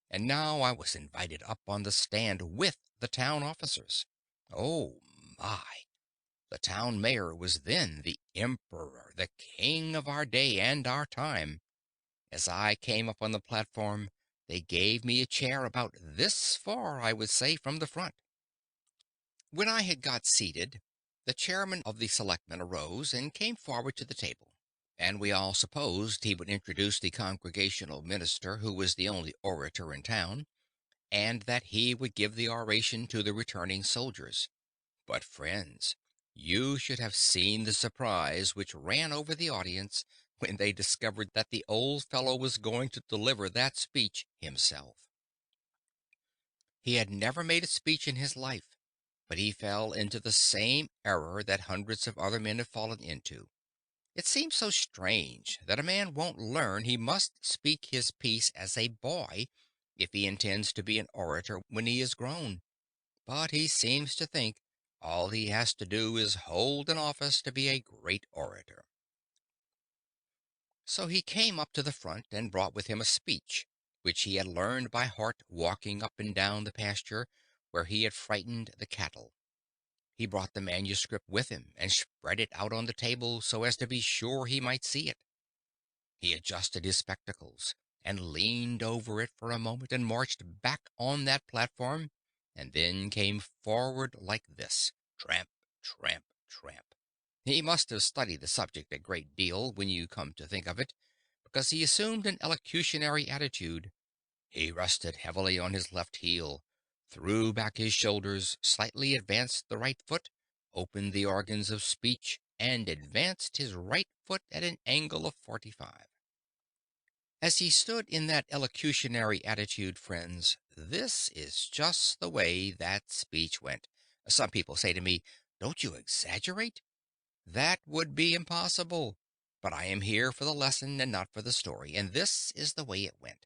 and now I was invited up on the stand with the town officers. Oh my! The town mayor was then the emperor, the king of our day and our time. As I came up on the platform, they gave me a chair about this far, I would say, from the front. When I had got seated, the chairman of the selectmen arose and came forward to the table, and we all supposed he would introduce the congregational minister, who was the only orator in town, and that he would give the oration to the returning soldiers. But, friends, you should have seen the surprise which ran over the audience when they discovered that the old fellow was going to deliver that speech himself. He had never made a speech in his life, but he fell into the same error that hundreds of other men have fallen into. It seems so strange that a man won't learn he must speak his piece as a boy if he intends to be an orator when he is grown. But he seems to think all he has to do is hold an office to be a great orator. So he came up to the front and brought with him a speech which he had learned by heart walking up and down the pasture where he had frightened the cattle. He brought the manuscript with him and spread it out on the table so as to be sure he might see it. He adjusted his spectacles and leaned over it for a moment and marched back on that platform and then came forward like this: tramp, tramp, tramp. He must have studied the subject a great deal when you come to think of it, because he assumed an elocutionary attitude. He rested heavily on his left heel, threw back his shoulders, slightly advanced the right foot, opened the organs of speech, and advanced his right foot at an angle of 45. As he stood in that elocutionary attitude, friends, this is just the way that speech went. Some people say to me, "Don't you exaggerate?" That would be impossible. But I am here for the lesson and not for the story, and this is the way it went.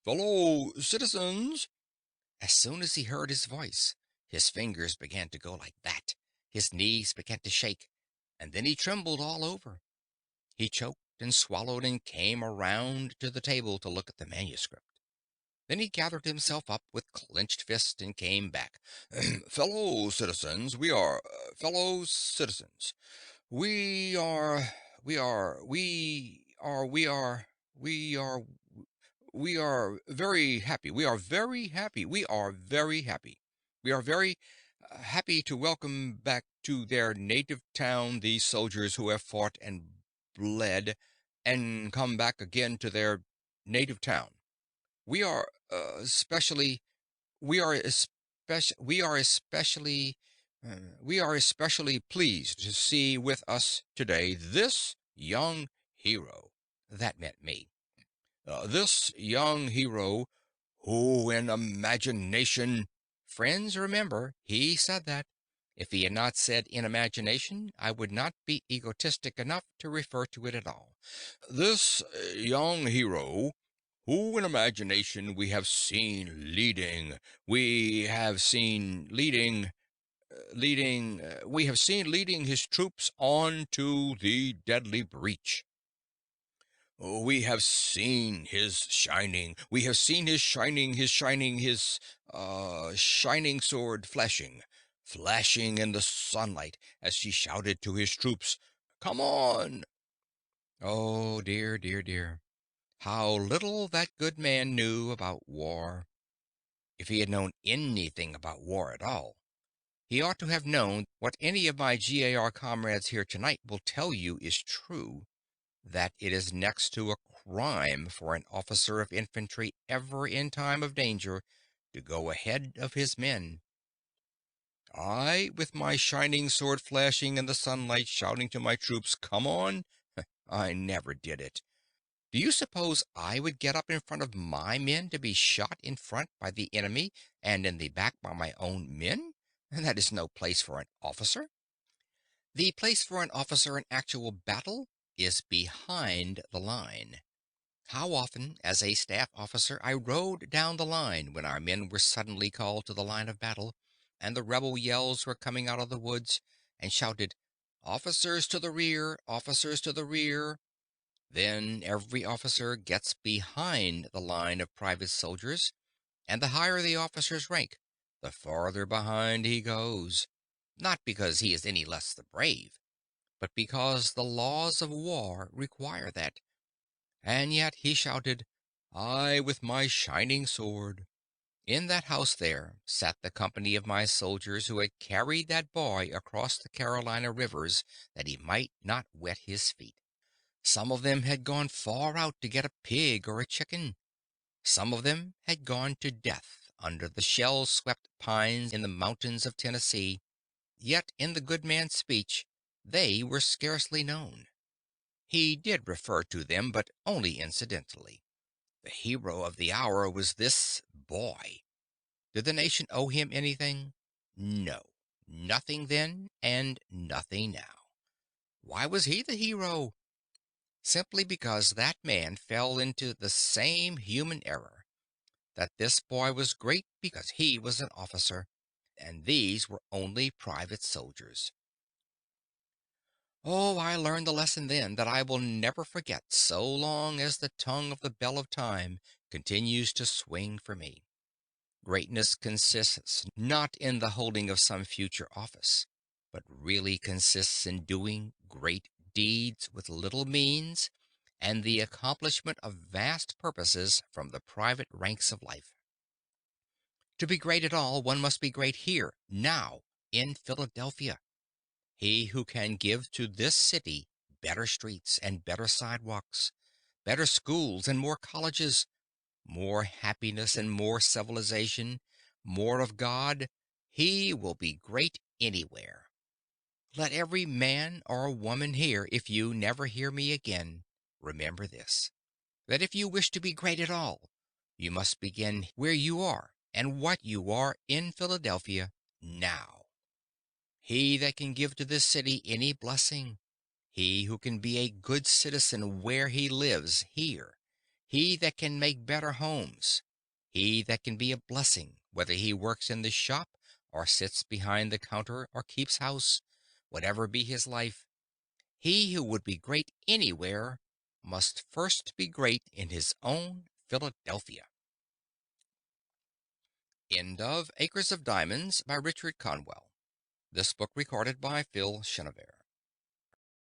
"Fellow citizens!" As soon as he heard his voice, his fingers began to go like that, his knees began to shake, and then he trembled all over. He choked and swallowed and came around to the table to look at the manuscript. Then he gathered himself up with clenched fist and came back. "Fellow citizens, fellow citizens. We are, we are, we are very happy. We are very happy. We are very happy. We are very happy to welcome back to their native town these soldiers who have fought and bled and come back again to their native town. We are especially we are especially we are especially pleased to see with us today this young hero." That meant me. "This young hero who in imagination—" Friends, remember, he said that. If he had not said in imagination, I would not be egotistic enough to refer to it at all. "This young hero who in imagination we have seen we have seen leading his troops on to the deadly breach. We have seen his shining sword flashing in the sunlight as he shouted to his troops, 'Come on!' Oh, dear, dear, dear. How little that good man knew about war. If he had known anything about war at all, he ought to have known what any of my GAR comrades here tonight will tell you is true, that it is next to a crime for an officer of infantry ever in time of danger to go ahead of his men. I, with my shining sword flashing in the sunlight, shouting to my troops, 'Come on!' I never did it. Do you suppose I would get up in front of my men to be shot in front by the enemy and in the back by my own men? That is no place for an officer. The place for an officer in actual battle is behind the line. How often, as a staff officer, I rode down the line when our men were suddenly called to the line of battle, and the rebel yells were coming out of the woods, and shouted, 'Officers to the rear! Officers to the rear!' Then every officer gets behind the line of private soldiers, and the higher the officer's rank, the farther behind he goes. Not because he is any less the brave, but because the laws of war require that. And yet he shouted, 'I with my shining sword.' In that house there sat the company of my soldiers who had carried that boy across the Carolina rivers that he might not wet his feet. Some of them had gone far out to get a pig or a chicken. Some of them had gone to death under the shell-swept pines in the mountains of Tennessee. Yet in the good man's speech they were scarcely known. He did refer to them, but only incidentally. The hero of the hour was this boy. Did the nation owe him anything? No. Nothing then, and nothing now. Why was he the hero? Simply because that man fell into the same human error, that this boy was great because he was an officer, and these were only private soldiers. Oh, I learned the lesson then that I will never forget so long as the tongue of the bell of time continues to swing for me. Greatness consists not in the holding of some future office, but really consists in doing great deeds with little means and the accomplishment of vast purposes from the private ranks of life. To be great at all, one must be great here, now, in Philadelphia. He who can give to this city better streets and better sidewalks, better schools and more colleges, more happiness and more civilization, more of God, he will be great anywhere. Let every man or woman here, if you never hear me again, remember this, that if you wish to be great at all, you must begin where you are and what you are in Philadelphia now. He that can give to this city any blessing, he who can be a good citizen where he lives here, he that can make better homes, he that can be a blessing, whether he works in the shop or sits behind the counter or keeps house, whatever be his life, he who would be great anywhere must first be great in his own Philadelphia. End of Acres of Diamonds by Richard Conwell. This book recorded by Phil Chenevert.